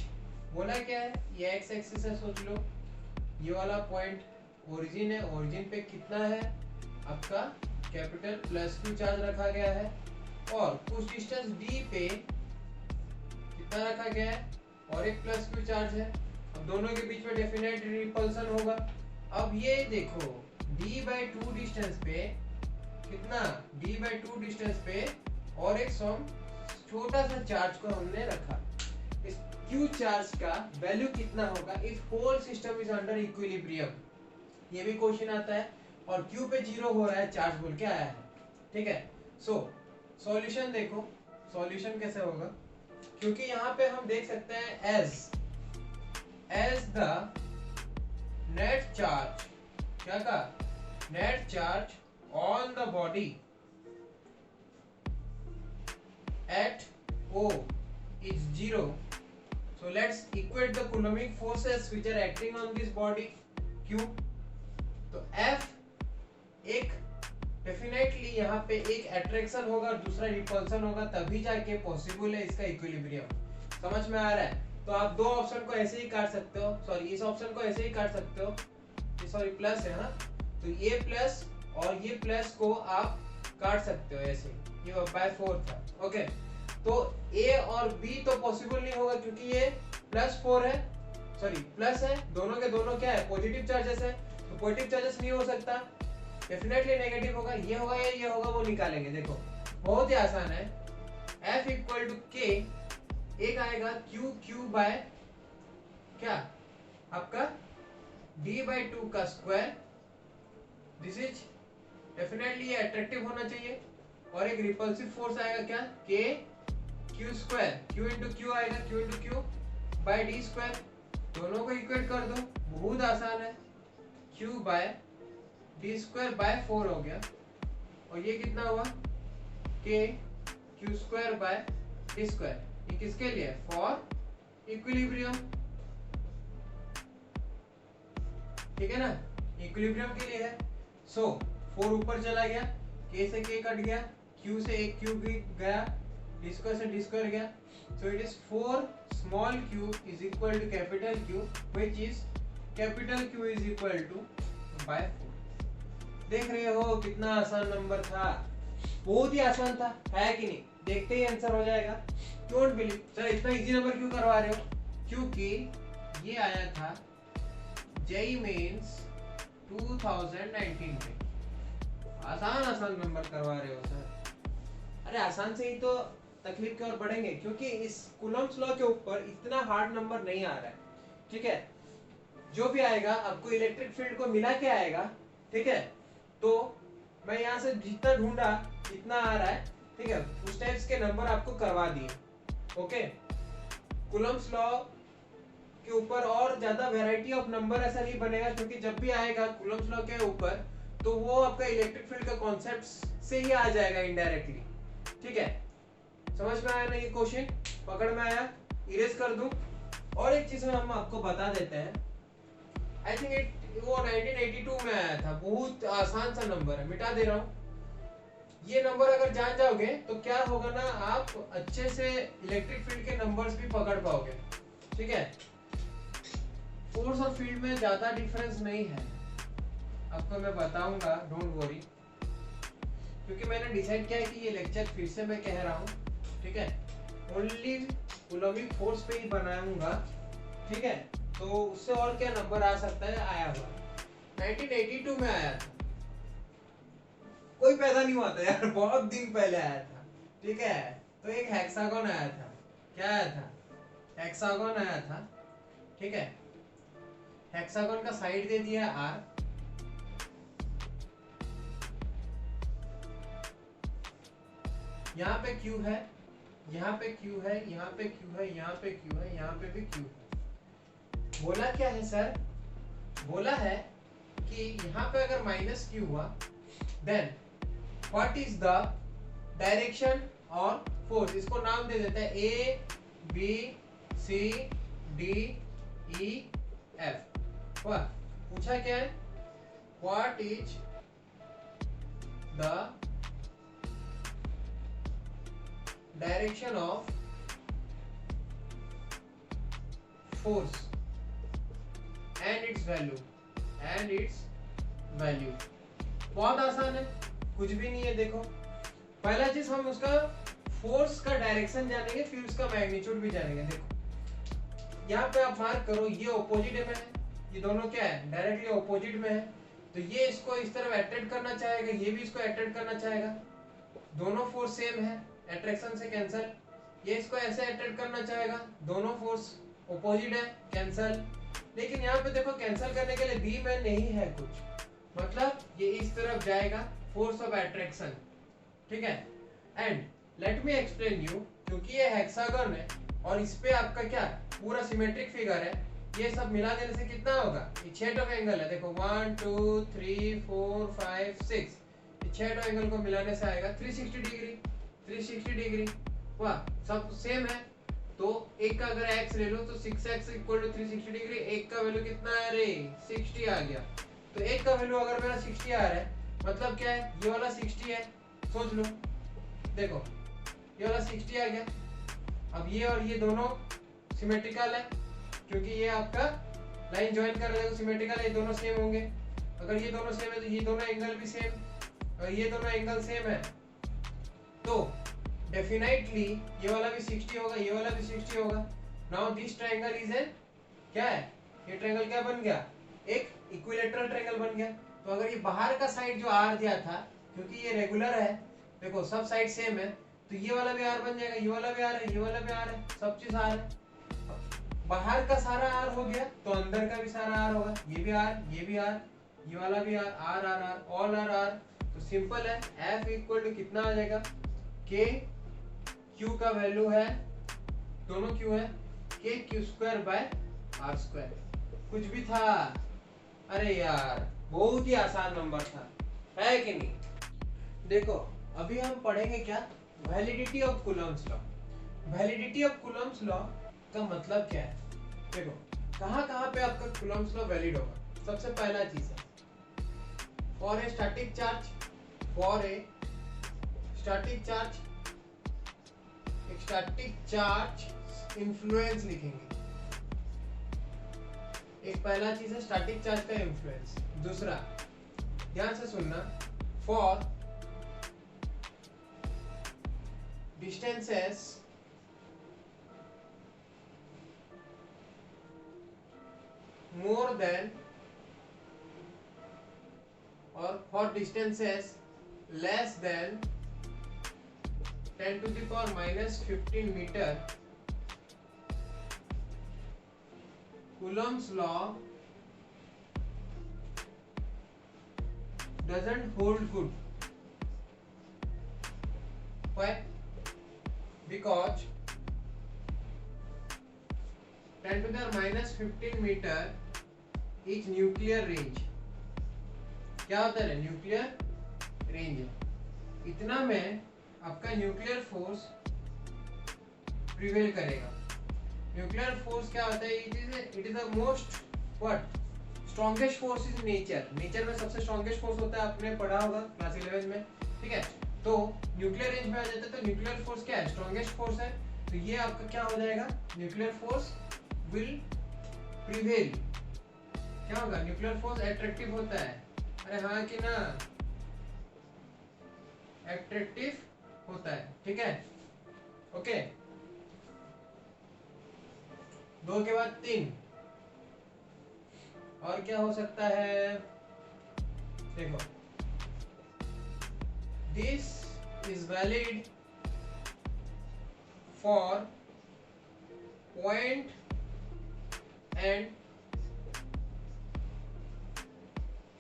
बोला क्या है, ये x axis है, सोच लो, ये वाला point origin है, origin पे कितना है आपका कैपिटल प्लस q चार्ज रखा गया है और कुछ डिस्टेंस d पे कितना रखा गया है और एक प्लस q चार्ज है। अब दोनों के बीच में डेफिनेट रिपल्सन होगा। अब ये देखो d/2 डिस्टेंस पे कितना, d/2 डिस्टेंस पे और एक सम छोटा सा चार्ज को हमने रखा, इस q चार्ज का वैल्यू कितना होगा if whole system is under equilibrium. ये भी क्वेश्चन आता है और q पे 0 हो रहा है चार्ज बोल के आया है। ठीक है, सो सॉल्यूशन देखो, सॉल्यूशन कैसे होगा, क्योंकि यहाँ पे हम देख सकते हैं एज द नेट चार्ज, क्या कहा, net charge on the body at O is 0. So let's equate the coulombic forces which are acting on this body Q. तो F एक डेफिनेटली यहाँ पे एक अट्रैक्शन होगा और दूसरा रिपल्सन होगा, तभी जाके पॉसिबल है इसका इक्विलिब्रियम। समझ में आ रहा है? तो आप दो ऑप्शन को ऐसे ही काट सकते हो, सॉरी इस ऑप्शन को ऐसे ही काट सकते हो, ये सॉरी प्लस है ना, तो ये प्लस और ये प्लस को आप काट सकते हो ऐसे, ये बाय 4 था। ओके, तो A और B तो पॉसिबल नहीं होगा क्योंकि ये +4 है, सॉरी प्लस है, दोनों के दोनों क्या है, पॉजिटिव चार्जेस है, तो पॉजिटिव चार्जेस नहीं हो सकता, डेफिनेटली नेगेटिव होगा, ये होगा या ये होगा, वो निकालेंगे। देखो बहुत ही आसान है, F इक्वल टू K, एक आएगा Q बाय क्या आपका d/2 का स्क्वायर, दिस इज डेफिनेटली ये अट्रैक्टिव होना चाहिए, और एक रिपल्सिव फोर्स आएगा क्या, K Q square, Q into Q आएगा, Q into Q by d square, दोनों को इक्वेट कर दो, बहुत आसान है, Q by d square by 4 हो गया, और ये कितना हुआ, K Q square by d square, ये किसके लिए, फॉर इक्विलिब्रियम, ठीक है ना, इक्विलिब्रियम के लिए है। सो 4 ऊपर चला गया, K से K कट गया, Q से एक Q गया, d स्क्वायर से d स्क्वायर गया, so it is 4 small q is equal to capital Q, which is capital Q is equal to by 4। देख रहे हो कितना आसान नंबर था, बहुत ही आसान था, है कि नहीं, देखते ही आंसर हो जाएगा। डोंट बिलीव सर इतना इजी नंबर क्यों करवा रहे हो, क्योंकि ये आया था जेईई मेंस 2019 में, आसान नंबर करवा रहे हो सर, अरे आसान से ही तो तकलीफ की ओर बढ़ेंगे, क्योंकि इस कूलम्ब्स लॉ के ऊपर इतना हार्ड नंबर नहीं आ रहा है। ठीक है, जो भी आएगा आपको इलेक्ट्रिक फील्ड को मिला के आएगा, ठीक है। तो मैं यहाँ से जितना ढूंढा जितना आ रहा है, ठीक है, उस टाइप्स के नंबर आपको करवा दिए। ओके, कूलम्स लॉ के ऊपर और ज्यादा वैरायटी ऑफ नंबर ऐसा नहीं बनेगा, क्योंकि जब भी आएगा कूलम्स लॉ के ऊपर तो वो आपका इलेक्ट्रिक फील्ड का कॉन्सेप्ट से ही आ जाएगा इनडायरेक्टली, ठीक है। समझ में आया ना ये क्वेश्चन, पकड़ में आया, इरेज कर दूं। और एक चीज हम आपको बता देते हैं, आई थिंक वो 1982 में आया था, बहुत आसान सा नंबर है, मिटा दे रहा हूँ। ये नंबर अगर जान जाओगे तो क्या होगा ना, आप अच्छे से इलेक्ट्रिक फील्ड के नंबर्स भी पकड़ पाओगे, ठीक है। फोर्स और फील्ड में ज्यादा डिफरेंस नहीं है, आपको मैं बताऊंगा, डोंट वरी, क्योंकि मैंने डिसाइड किया है कि ये लेक्चर फिर से मैं कह रहा हूँ, ठीक है, ओनली कूलम्बिक फोर्स पे ही बनाऊंगा, ठीक है। तो उससे और क्या नंबर आ सकता है, आया हुआ 1982 में आया था, कोई पैदा नहीं हुआ था यार, बहुत दिन पहले आया था, ठीक है। तो एक हेक्सागोन आया था, क्या आया था, हेक्सागोन आया था, ठीक है। हेक्सागोन का साइड दे दिया आर, यहाँ पे क्यू है, यहाँ पे क्यू है, यहाँ पे क्यू है, यहाँ पे क्यू है, यहाँ पे भी क्यू है। बोला क्या है सर, बोला है कि यहाँ पे अगर माइनस क्यू हुआ then what is the direction और फोर्स, इसको नाम दे देते हैं A B C D E F. वाह, पूछा क्या है, what is the direction of force and its value. बहुत आसान है, कुछ भी नहीं है। देखो, पहला चीज हम उसका फोर्स का डायरेक्शन जानेंगे, फिर उसका मैग्नीट्यूड भी जानेंगे। देखो यहाँ पे आप मार्क करो, ये ऑपोजिट में है, ये दोनों क्या है, डायरेक्टली ऑपोजिट में है, तो ये इसको इस तरफ अट्रैक्ट करना चाहेगा, ये भी इसको अट्रैक्ट करना चाहेगा, दोनों फोर्स सेम है, अट्रैक्शन से कैंसल। ये इसको ऐसे अट्रैक्ट करना चाहेगा, दोनों फोर्स ऑपोजिट है, कैंसल। लेकिन यहाँ पे देखो, कैंसल करने के लिए बी में नहीं है कुछ, मतलब ये इस तरफ जाएगा, फोर्स ऑफ अट्रैक्शन, ठीक है। And let me explain you, क्योंकि ये हेक्सागन है और इस पे आपका क्या पूरा सिमेट्रिक फिगर है, ये सब मिला देने से कितना होगा, ये 6 एंगल है, देखो 1 2 3 4 5 6, ये 6 एंगल को मिलाने से आएगा 360 डिग्री, 360 डिग्री। वाह, सब सेम है। तो एक का अगर x ले लो तो 6x इक्वल टू 360 डिग्री, एक का वैल्यू कितना है रे, 60 आ गया। तो एक का वैल्यू अगर मेरा 60 आ रहा है, मतलब क्या है, ये वाला 60 है, सोच लो, देखो ये वाला 60 आ गया। अब ये और ये दोनों सिमेट्रिकल है, क्योंकि ये आपका लाइन ज्वाइन कर रहे हैं तो सिमेट्रिकल है, ये दोनों सेम होंगे। अगर ये दोनों सेम है तो ये दोनों एंगल भी सेम, और ये दोनों एंगल सेम है, तो डेफिनेटली ये वाला भी 60 होगा, ये वाला भी 60 होगा। Now this triangle is an, क्या है, ये ट्रायंगल क्या बन गया, एक इक्विलैटरल ट्रायंगल बन गया। तो अगर ये बाहर का साइड जो आर दिया था, क्योंकि ये रेगुलर है, देखो सब साइड सेम है, तो ये वाला भी आर बन जाएगा, ये वाला भी आर है, ये वाला भी आर है, सब चीज आर है। बाहर का सारा आर हो गया तो अंदर का भी सारा आर होगा, ये भी आर, ये भी आर, ये वाला भी r, r r r, all r r. तो सिंपल है, एफ इक्वल टू कितना आ जाएगा, के क्यू का वैल्यू है, दोनों क्यू है, k q square by r square. कुछ भी था, अरे यार बहुत ही आसान नंबर था, है कि नहीं। देखो अभी हम पढ़ेंगे क्या, validity of Coulomb's law. Validity of Coulomb's law का मतलब क्या है, देखो कहाँ कहाँ पे आपका कूलम्स लॉ वैलिड होगा। सबसे पहला चीज है, for a static charge, for a static charge, एक स्टैटिक चार्ज इन्फ्लुएंस लिखेंगे। एक पहला चीज है स्टैटिक चार्ज का इन्फ्लुएंस। दूसरा, ध्यान से सुनना, for distances more than or for distances less than 10 to the power minus 15 meter, Coulomb's law doesn't hold good. Why? Because 10 to the minus 15 meter is nuclear range. क्या होता है? Nuclear range है, इतना में आपका न्यूक्लियर फोर्स प्रिवेल करेगा। Nuclear force क्या होता है? It is the most what strongest force in nature. Nature में सबसे स्ट्रॉन्गेस्ट फोर्स होता है, आपने पढ़ा होगा क्लास 11 में, ठीक है। तो न्यूक्लियर रेंज में आ जाता है, तो न्यूक्लियर फोर्स क्या है? स्ट्रॉन्गेस्ट फोर्स है। तो ये आपका क्या हो जाएगा? Nuclear force will prevail. क्या होगा? न्यूक्लियर फोर्स एट्रैक्टिव होता है। अरे हाँ कि ना, एट्रैक्टिव होता है, ठीक है। ओके, 2 के बाद 3 और क्या हो सकता है? देखो, this is valid for point and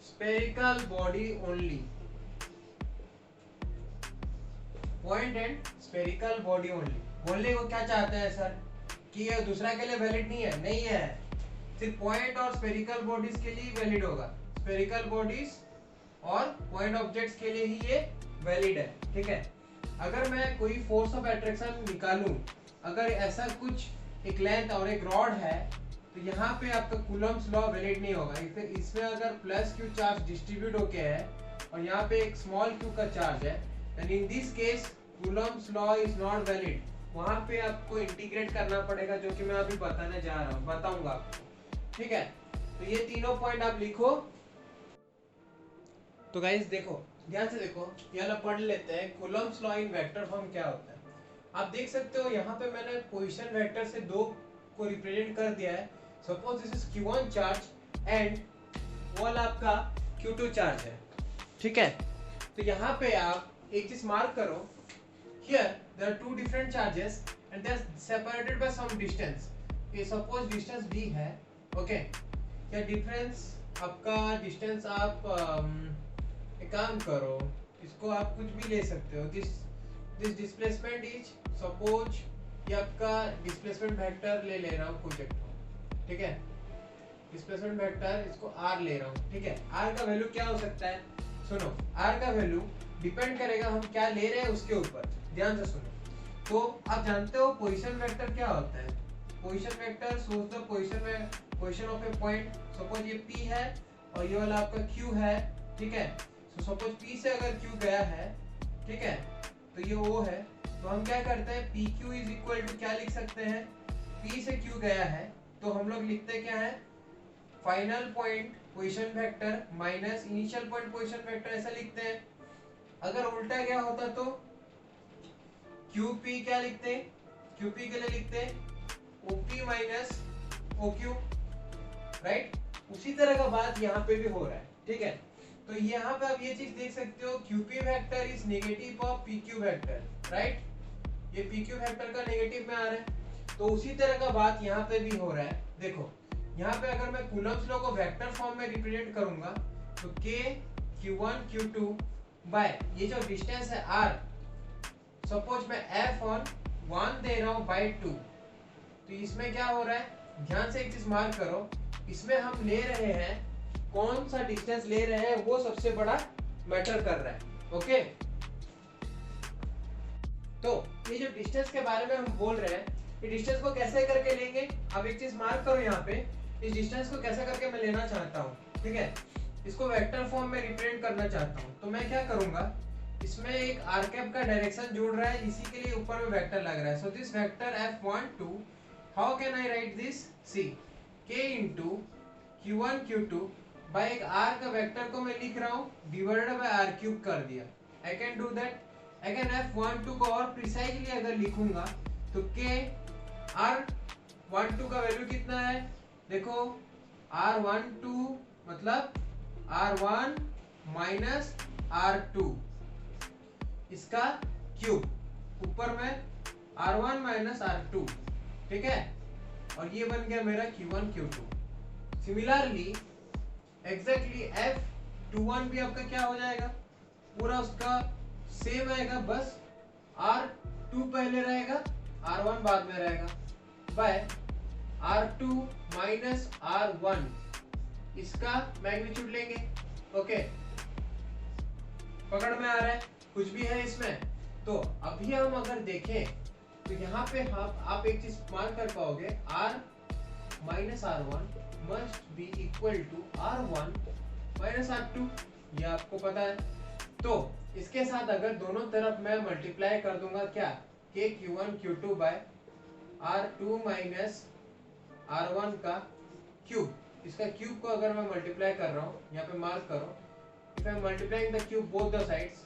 spherical body only. Point and spherical body only. बोलने को क्या चाहते हैं सर कि ये दूसरा के लिए वैलिड नहीं है? नहीं है, सिर्फ पॉइंट और स्फेरिकल बॉडीज के लिए वैलिड होगा। स्फेरिकल बॉडीज और पॉइंट ऑब्जेक्ट्स के लिए ही ये वैलिड है, ठीक है। अगर मैं कोई फोर्स ऑफ अट्रैक्शन निकालूं, अगर ऐसा कुछ एक लेंथ और एक रॉड है, तो यहाँ पे आपका कूलम्ब्स लॉ वैलिड नहीं होगा। इसमें अगर प्लस क्यू चार्ज डिस्ट्रीब्यूट होके है और यहाँ पे एक स्मॉल क्यू का चार्ज है, then in this case Coulomb's law is not valid. वहां पे आपको इंटीग्रेट करना पड़ेगा, जो कि मैं अभी बताने जा रहा हूँ, बताऊंगा आपको, ठीक है। तो ये तीनों पॉइंट आप लिखो। तो गाइस देखो, ध्यान से देखो, यहाँ पढ़ लेते हैं Coulomb's law in vector form क्या होता है। आप देख सकते हो यहाँ पे मैंने पोजीशन वेक्टर से 2 को रिप्रेजेंट कर दिया है। Suppose this is Q1 charge and wall आपका Q2 चार्ज है, ठीक है। तो यहाँ पे आप एक चीज मार्क करो, here there are 2 different charges and they are separated by some distance. ये suppose distance d है, okay। क्या डिफरेंस आपका डिस्टेंस? आप एक काम करो, इसको आप कुछ भी ले सकते हो। दिस डिस्प्लेसमेंट इज सपोज, ये आपका डिस्प्लेसमेंट वेक्टर ले रहा हूँ कुछ एक, ठीक है। डिस्प्लेसमेंट वेक्टर इसको r ले रहा हूँ, ठीक है। r का वैल्यू क्या हो सकता है? सुनो, r का वैल्यू डिपेंड करेगा हम क्या ले रहे हैं उसके ऊपर। ध्यान से सुनो। तो आप जानते हो पोजीशन वेक्टर क्या होता है? पोजीशन वेक्टर सोच the position of A point. Suppose ये P है और ये वाला आपका Q है, ठीक है। तो सपोज P से अगर Q गया है, ठीक है, तो ये O है। तो हम क्या करते हैं? PQ इज इक्वल टू क्या लिख सकते हैं? P से Q गया है तो हम लोग लिखते क्या है? Final point position vector minus initial point position vector, ऐसा लिखते हैं। अगर उल्टा क्या होता तो QP क्या लिखते हैं? QP के लिए लिखते हैं OP माइनस OQ, राइट। उसी तरह का बात यहाँ पे भी हो रहा है, ठीक है। तो यहाँ पे आप ये चीज देख सकते हो, QP vector is negative of PQ vector, right. ये PQ वेक्टर का नेगेटिव में आ रहा है। तो उसी तरह का बात यहाँ पे भी हो रहा है। देखो, यहाँ पे अगर मैं कूलम्ब्स लॉ को वेक्टर फॉर्म में रिप्रेजेंट करूंगा तो K Q1 Q2 बाय ये जो डिस्टेंस है r, सपोज मैं F1 दे रहा हूँ बाय 2। तो इसमें क्या हो रहा है? ध्यान से एक चीज मार्क करो, इसमें हम ले रहे हैं, कौन सा डिस्टेंस ले रहे हैं वो सबसे बड़ा मैटर कर रहा है, ओके। तो ये जो डिस्टेंस के बारे में हम बोल रहे हैं, ये डिस्टेंस को कैसे करके लेंगे? अब एक चीज मार्क करो यहाँ पे, इस डिस्टेंस को कैसे करके मैं लेना चाहता हूँ, ठीक है। इसको वेक्टर फॉर्म में रिप्रेजेंट करना चाहता हूँ। तो मैं क्या करूंगा, इसमें एक r कैप का डायरेक्शन जुड़ रहा है, इसी के लिए ऊपर में वेक्टर लग रहा है। So this vector F12, how can I write this? See K into Q1 Q2 by एक r का वेक्टर को मैं लिख रहा हूँ डिवाइडेड बाय r क्यूब कर दिया। I can do that. Again F12 को और प्रिसाइजली अगर लिखूंगा तो K R12 का वैल्यू कितना है? देखो, R12 मतलब R1 माइनस R2, इसका क्यूब, ऊपर में R1 माइनस R2, ठीक है। और ये बन गया मेरा Q1 Q2। Similarly exactly R21 भी आपका क्या हो जाएगा, पूरा उसका सेम आएगा, बस R2 पहले रहेगा, R1 बाद में रहेगा, बाय R2 माइनस R1 इसका मैग्नीट्यूड लेंगे। ओके, पकड़ में आ रहा है, कुछ भी है इसमें। तो अभी हम अगर देखें तो यहाँ पे आप एक चीज मान कर पाओगे, R माइनस R1 must be equal to R1 minus R2, ये आपको पता है। तो इसके साथ अगर दोनों तरफ मैं मल्टीप्लाई कर दूंगा क्या, k q1 q2 bye R2 minus R1 का क्यूब, इसका क्यूब को अगर मैं मल्टीप्लाई कर रहा हूँ, यहाँ पे मार्क करो, if I am multiplying the cube both the sides,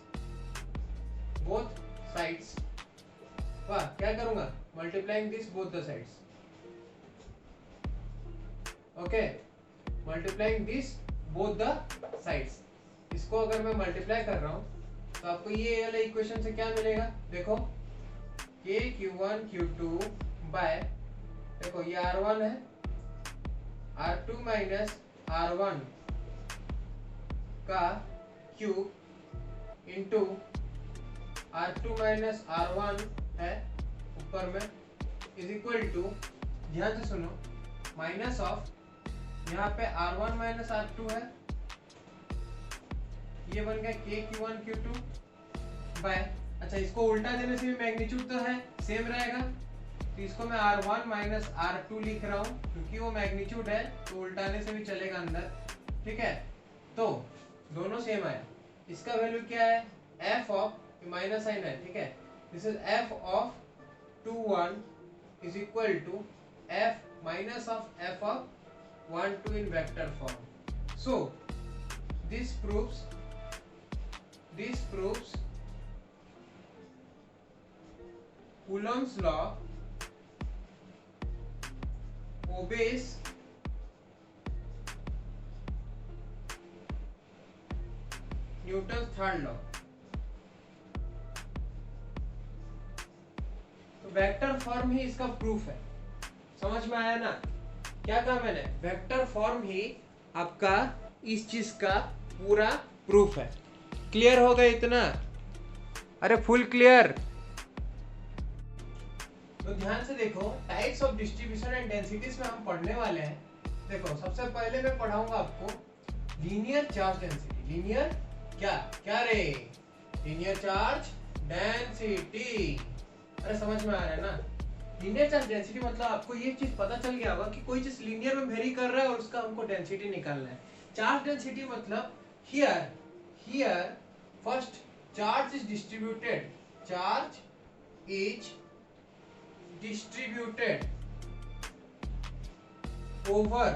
वाह क्या करूंगा, multiplying this both the sides, okay, multiplying this both the sides, इसको अगर मैं मल्टीप्लाई कर रहा हूँ तो आपको ये वाला इक्वेशन से क्या मिलेगा, देखो k q1 q2 बाय, देखो ये R1 है, R2 माइनस R1 का cube into R2 minus R1 है ऊपर में इज इक्वल टू, ध्यान से सुनो, माइनस ऑफ यहाँ पे R1 माइनस R2 है, ये बन गया k q1 q2 बाय, अच्छा इसको उल्टा देने से भी मैग्नीट्यूड तो है सेम रहेगा, तो इसको मैं R1 माइनस R2 लिख रहा हूँ क्योंकि वो मैग्नीट्यूड है, तो उल्टाने से भी चलेगा अंदर, ठीक है। तो दोनों सेम आया, इसका वैल्यू क्या है, f ऑफ माइनस साइन है, ठीक है, this is f of 2 1 is equal to f minus of f of 1 2 in vector form. So this proves Coulomb's law obeys Newton third law. तो वेक्टर फॉर्म ही इसका proof है, समझ में आया ना, क्या कहा मैंने, वेक्टर फॉर्म ही आपका इस चीज का पूरा प्रूफ है। क्लियर हो गया इतना, अरे फुल क्लियर। तो ध्यान से देखो, types of distribution and densities में हम पढ़ने वाले हैं। देखो सबसे पहले मैं पढ़ाऊंगा आपको लीनियर चार्ज डेंसिटी। लीनियर क्या रे, लीनियर चार्ज डेंसिटी, अरे समझ में आ रहा है ना। लीनियर चार्ज डेंसिटी मतलब आपको ये चीज पता चल गया होगा कि कोई चीज लीनियर में वेरी कर रहा है और उसका हमको डेंसिटी निकालना है। चार्ज डेंसिटी मतलब here first charge is distributed, charge is distributed over,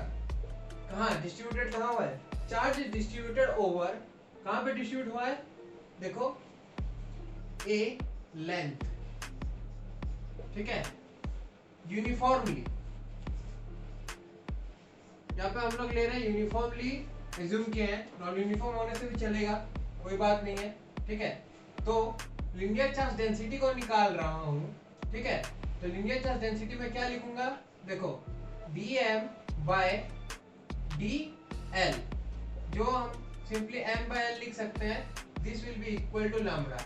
कहाँ डिस्ट्रीब्यूटेड कहाँ हुआ है, चार्ज इज डिस्ट्रीब्यूटेड ओवर, कहाँ पे डिस्ट्रीब्यूट हुआ है, देखो ए लेंथ, ठीक है, यूनिफॉर्मली, यहाँ पे हम लोग ले रहे हैं यूनिफॉर्मली, एज्यूम किए हैं, नॉन यूनिफॉर्म होने से भी चलेगा, कोई बात नहीं है, ठीक है। तो लीनियर चार्ज डेंसिटी को निकाल रहा हूँ, ठीक है। तो लीनियर चार्ज डेंसिटी में क्या लिखूंगा, देखो dm by dl, जो हम सिंपली m by l लिख सकते हैं, this will be equal to lambda.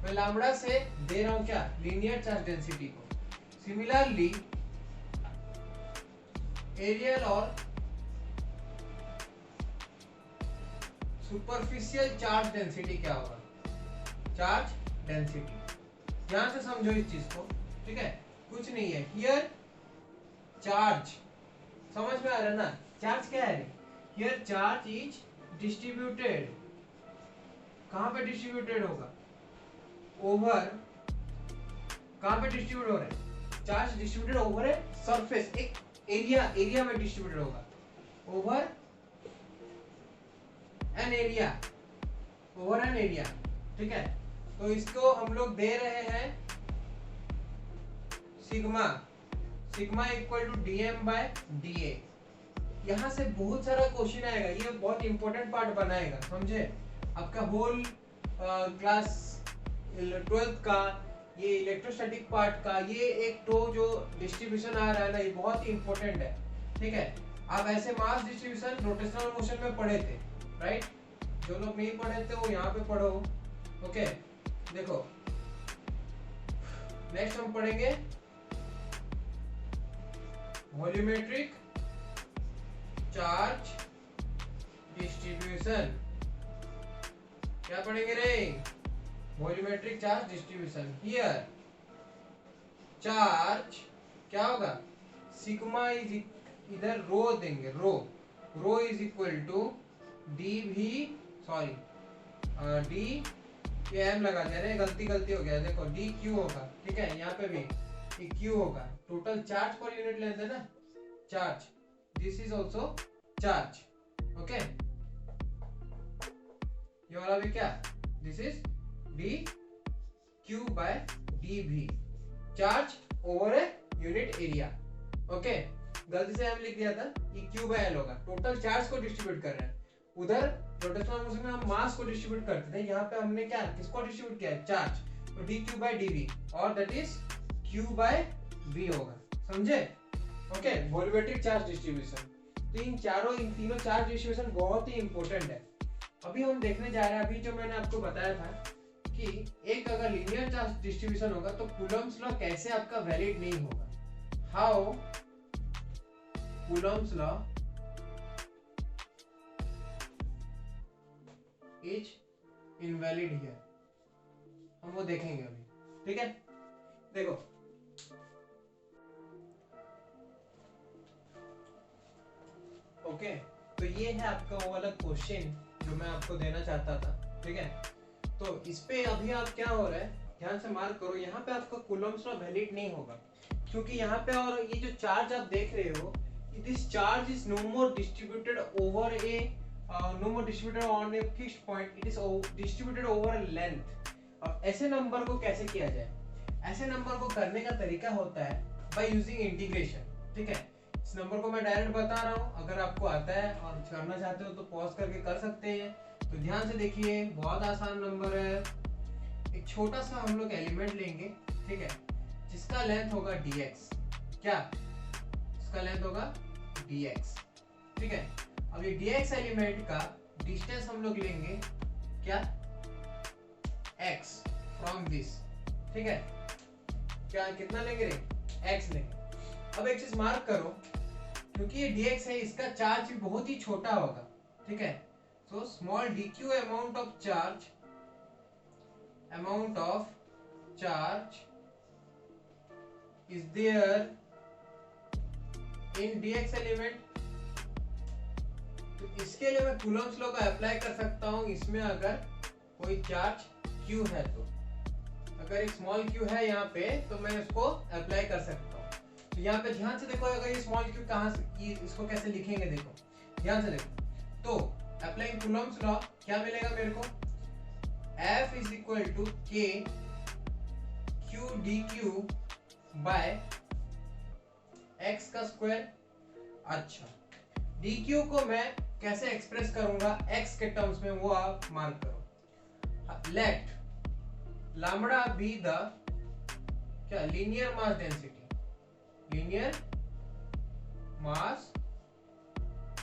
मैं लैम्बडा से दे रहा हूं क्या, लीनियर चार्ज डेंसिटी को। सिमिलरली एरियल और सुपरफिशियल चार्ज डेंसिटी क्या होगा, चार्ज डेंसिटी, ध्यान से समझो इस चीज को, ठीक है, कुछ नहीं है। हियर चार्ज, समझ में आ रहा है ना, चार्ज क्या है, हियर चार्ज इज डिस्ट्रीब्यूटेड, कहां पे डिस्ट्रीब्यूटेड होगा, ओवर, कहां पे डिस्ट्रीब्यूट हो रहा है, चार्ज डिस्ट्रीब्यूटेड ओवर है सरफेस, एक एरिया में डिस्ट्रीब्यूटेड होगा, ओवर एन एरिया, ठीक है। तो इसको हम लोग दे रहे हैं sigma equal to dm by dA। यहाँ से बहुत सारा क्वेश्चन आएगा, ये बहुत इंपॉर्टेंट पार्ट बनाएगा, समझे, आपका होल क्लास 12th का ये इलेक्ट्रोस्टैटिक पार्ट का ये एक तो जो डिस्ट्रीब्यूशन आ रहा है ना, ये बहुत इंपॉर्टेंट है, ठीक है। आप ऐसे मास डिस्ट्रीब्यूशन रोटेशनल मोशन में पढ़े थे, राइट, जो लोग नहीं पढ़े थे वो यहाँ पे पढ़ो। ओके देखो नेक्स्ट हम पढ़ेंगे वॉल्यूमेट्रिक चार्ज डिस्ट्रीब्यूशन। क्या पढ़ेंगे रे? Volumetric charge distribution. Here charge क्या होगा? सिग्मा इज इधर रो देंगे, रो इज इक्वल टू डी भी, सॉरी डी ये एम लगा दे रहे, गलती हो गया। देखो डी क्यू होगा, ठीक है, यहाँ पे भी क्यू होगा। Total charge per unit length है ना, charge, this is also charge. Okay ये वाला भी क्या, this is D Q by D भी, charge over a unit area. Okay गलती से हम लिख दिया था, ये क्यू बाय एल होगा। टोटल चार्ज को डिस्ट्रीब्यूट कर रहे हैं। उधर रोटेशनल मोशन में हम मास को डिस्ट्रीब्यूट करते थे, यहाँ पे हमने क्या किसको डिस्ट्रीब्यूट किया है? चार्ज। तो D Q by D V और that is Q by V होगा, समझे? Okay volumetric charge distribution. तो इन तीनों चार्ज डिस्ट्रीब्यूशन बहुत ही इंपॉर्टेंट है। अभी हम देखने जा रहे हैं, अभी जो मैंने आपको बताया था कि एक अगर लीनियर चार्ज डिस्ट्रीब्यूशन होगा तो कूलम्ब्स लॉ कैसे आपका वैलिड नहीं होगा। How Coulomb's law is invalid here, हम वो देखेंगे अभी, ठीक है? देखो ओके तो ये है आपका वो वाला क्वेश्चन जो मैं आपको देना चाहता था, ठीक है? तो इस पे अभी आप क्या हो रहा है, ध्यान से मार्क करो। यहाँ पे आपका कूलम्ब्स लॉ वैलिड नहीं होगा, क्योंकि यहाँ पे और ये जो चार्ज आप देख रहे हो, this charge is no more distributed over a no more distributed on a fixed point, it is distributed over a length। अब ऐसे नंबर को कैसे किया जाए? ऐसे नंबर को करने का तरीका होता है by using integration, ठीक है? इस नंबर को मैं डायरेक्ट बता रहा हूँ, अगर आपको आता है और करना चाहते हो तो पॉज करके कर सकते हैं। तो ध्यान से देखिए, बहुत आसान नंबर है। एक छोटा सा हम लोग एलिमेंट लेंगे, ठीक है, जिसका लेंथ होगा dx। क्या इसका लेंथ होगा dx, ठीक है? अब ये dx एलिमेंट का डिस्टेंस हम लोग लेंगे क्या, x फ्रॉम दिस, ठीक है? क्या कितना लेंगे रे? x लेंगे। अब एक चीज मार्क करो, क्योंकि ये dx है, इसका चार्ज भी बहुत ही छोटा होगा, ठीक है? So small dq amount of charge is there in dx element. तो इसके लिए मैं कूलम्ब्स लॉ का अप्लाई कर सकता हूं इसमें, अगर कोई चार्ज q है तो। अगर एक स्मॉल q है यहाँ पे तो मैं इसको अप्लाई कर सकता हूँ। तो यहाँ पे ध्यान से देखो, अगर ये स्मॉल q कहाँ से, इसको कैसे लिखेंगे देखो, ध्यान से देखो। तो अप्लाइंग कूलम्ब्स लॉ क्या मिलेगा मेरे को? F is equal to k q dq by x का स्क्वायर। अच्छा dq को मैं कैसे एक्सप्रेस करूंगा x के टर्म्स में, वो आप मार्क करो। लेट लैम्बडा बी द क्या, linear mass density, linear mass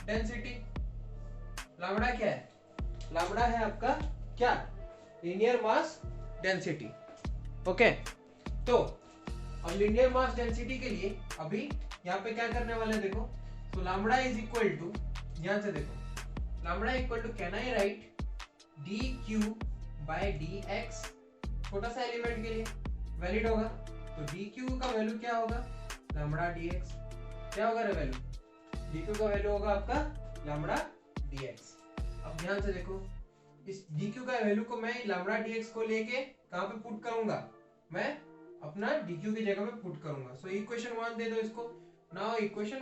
density. Lambda क्या है? लैम्बडा है आपका क्या, लीनियर मास डेंसिटी। ओके तो अब लीनियर मास डेंसिटी के लिए अभी यहाँ पे क्या करने वाले देखो। तो लैम्बडा इज इक्वल टू, ध्यान से देखो, lambda equal to can I write D Q by D X. छोटा सा एलिमेंट के लिए वैलिड होगा, तो डी क्यू का वैल्यू क्या होगा? Lambda D x. क्या होगा रे वैल्यू? डी क्यू का वैल्यू होगा आपका लैम्बडा डी एक्स। अब ध्यान से देखो, इस डी क्यू का वैल्यू को मैं लैम्बडा डी एक्स को लेके कहाँ पे पुट करूंगा? मैं अपना डी क्यू की जगह पे पुट करूंगा। सो इक्वेशन 1 दे दो इसको। नाउ इक्वेशन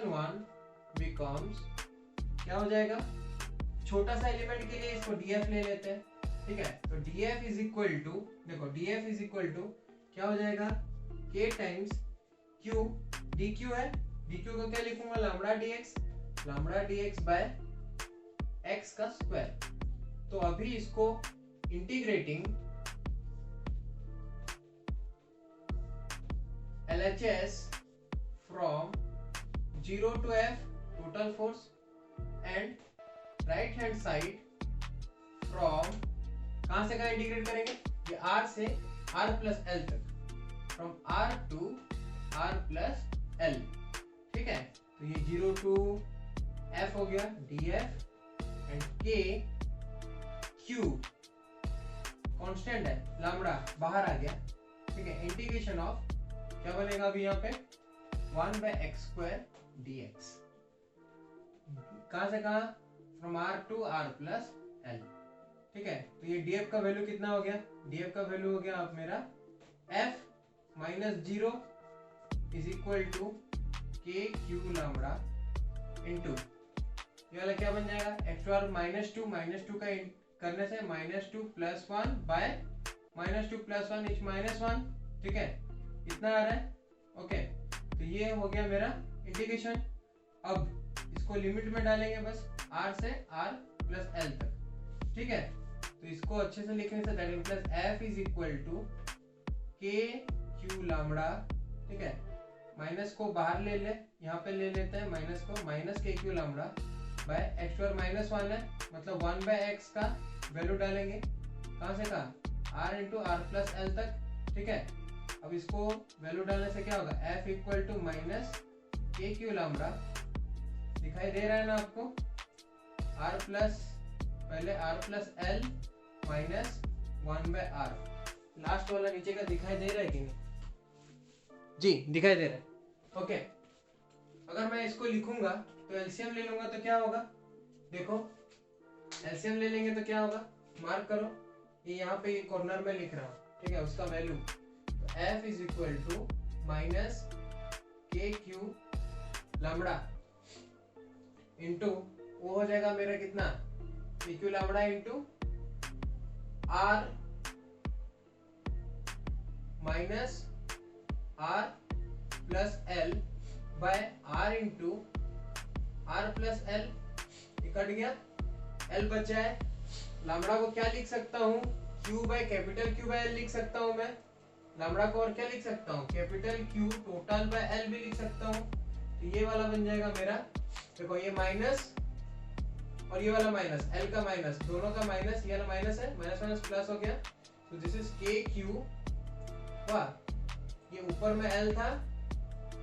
1 बिकम्स क्या हो जाएगा? छोटा सा एलिमेंट के लिए इसको df ले लेते हैं, ठीक है? तो df इज इक्वल टू, देखो df इज इक्वल टू क्या हो जाएगा? k टाइम्स q, dq है, dq को क्या लिखूंगा? लैम्बडा dx बाय x का स्क्वायर। तो अभी इसको integrating LHS from 0 to F total force and right hand side from, कहां से कहां इंटीग्रेट करेंगे, ये r से r प्लस एल तक, from r to r plus L, ठीक है। तो ये 0 टू f हो गया df and k q constant है, लैम्बडा बाहर आ गया, ठीक है। इंटीग्रेशन ऑफ क्या बनेगा अभी यहाँ पे 1/x² dx, कहां से कहां, from r to r plus L, ठीक है। तो ये df का वैल्यू कितना हो गया, df का वैल्यू हो गया अब मेरा f minus 0 is equal to K Q lambda into, ये वाला क्या बन जाएगा, एक्स टू आर -2 का करने से -2 + 1 बाय -2 + 1 इच -1, ठीक है, इतना आ रहा है, ओके। तो ये हो गया मेरा इंटीग्रेशन। अब इसको लिमिट में डालेंगे बस r से r प्लस एल तक, ठीक है। तो इसको अच्छे से लिखने से that implies f is equal to K Q lambda, ठीक है। माइनस को बाहर ले ले, यहाँ पे ले लेते हैं माइनस को, minus K Q lambda by X square -1 है, मतलब 1/x का वैल्यू डालेंगे, कहाँ से कहाँ, r into R plus L तक, ठीक है। अब इसको वैल्यू डालने से क्या होगा, f equal to minus K Q lambda, दिखाई दे रहा है ना आपको, r प्लस, पहले r plus L minus 1/r, last वाला नीचे का दिखाई दे रहा है कि नहीं, जी दिखाई दे रहा है, ओके। अगर मैं इसको लिखूंगा तो एलसीएम ले लूंगा तो क्या होगा, देखो एलसीएम ले लेंगे तो क्या होगा, मार्क करो, ये यहाँ पे कॉर्नर में लिख रहा हूँ, ठीक है, उसका वैल्यू, तो f is equal to minus K Q lambda into वो हो जाएगा मेरा कितना, K Q lambda into r minus r plus L by r into r plus L, cut गया, l बचा है, लैम्बडा को क्या लिख सकता हूँ, q by capital Q by l लिख सकता हूँ मैं, लैम्बडा को और क्या लिख सकता हूँ, capital Q total by l भी लिख सकता हूँ। तो ये वाला बन जाएगा मेरा, देखो ये माइनस और ये वाला माइनस, l का माइनस, दोनों का माइनस, ये वाला माइनस है, माइनस प्लस हो गया, तो दिस इज के क्यू, वाह, ये ऊपर में l था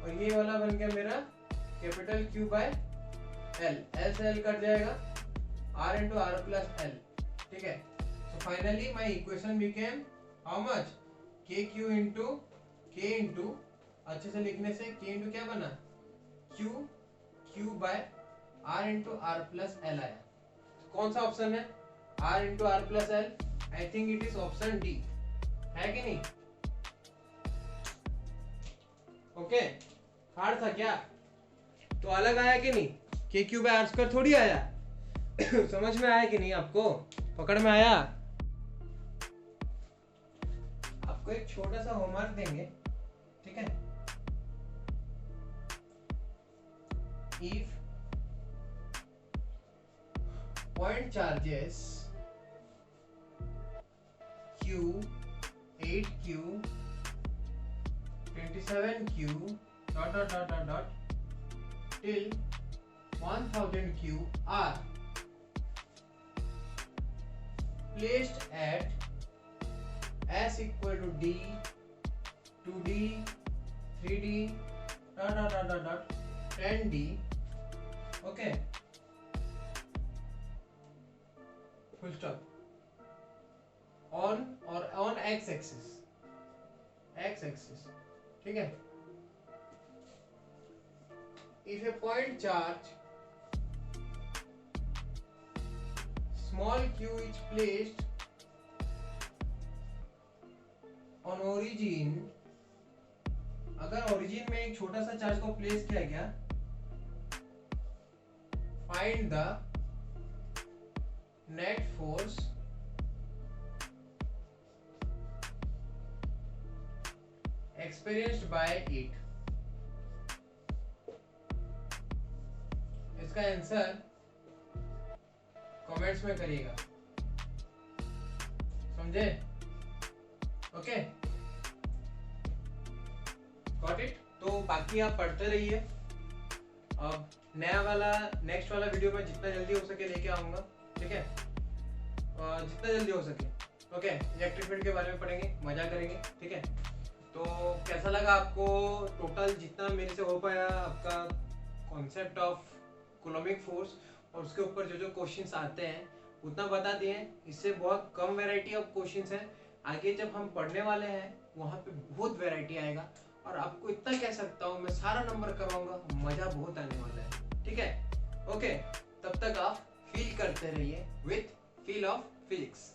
और ये वाला बन गया मेरा capital Q by L, L से L कट जाएगा, R into R plus L, ठीक है। So finally my equation became how much, K Q into K into, अच्छे से लिखने से के इंटू क्या बना, Q by R into R plus L आया। कौन सा ऑप्शन है, R into R plus L, I think it is option D, है कि नहीं, ओके। हार्ड था क्या, तो अलग आया कि नहीं, के क्यू बाय आर स्क्वायर थोड़ी आया समझ में आया कि नहीं, आपको पकड़ में आया। आपको एक छोटा सा होमवर्क देंगे, ठीक है, if point charges Q 8Q 27Q till 1000Q are placed at S equal to D, 2D, 3D, 10D, okay, full stop, on x axis, ठीक है। If a point charge small q is placed on origin, अगर origin में एक छोटा सा charge को place किया गया, find the net force experienced by it। इसका आंसर कमेंट्स में करिएगा, समझे, ओके, गॉट इट। तो बाकी आप पढ़ते रहिए। अब नेक्स्ट वाला वीडियो मैं जितना जल्दी हो सके लेके आऊंगा, ठीक है, जितना जल्दी हो सके। ओके, इलेक्ट्रिक फील्ड के बारे में पढ़ेंगे, मजा करेंगे, ठीक है। तो कैसा लगा आपको टोटल जितना मेरे से हो पाया आपका कॉन्सेप्ट ऑफ कूलोम्बिक फोर्स और उसके ऊपर जो जो क्वेश्चंस आते हैं उतना बता दिए। इससे बहुत कम वैरायटी ऑफ क्वेश्चंस हैं, आगे जब हम पढ़ने वाले हैं वहाँ पे बहुत वैरायटी आएगा। और आपको इतना कह सकता हूँ मैं सारा नंबर करवाऊंगा, मजा बहुत आने वाला है, ठीक है। ओके, तब तक आप फील करते रहिए विथ फील ऑफ फिजिक्स।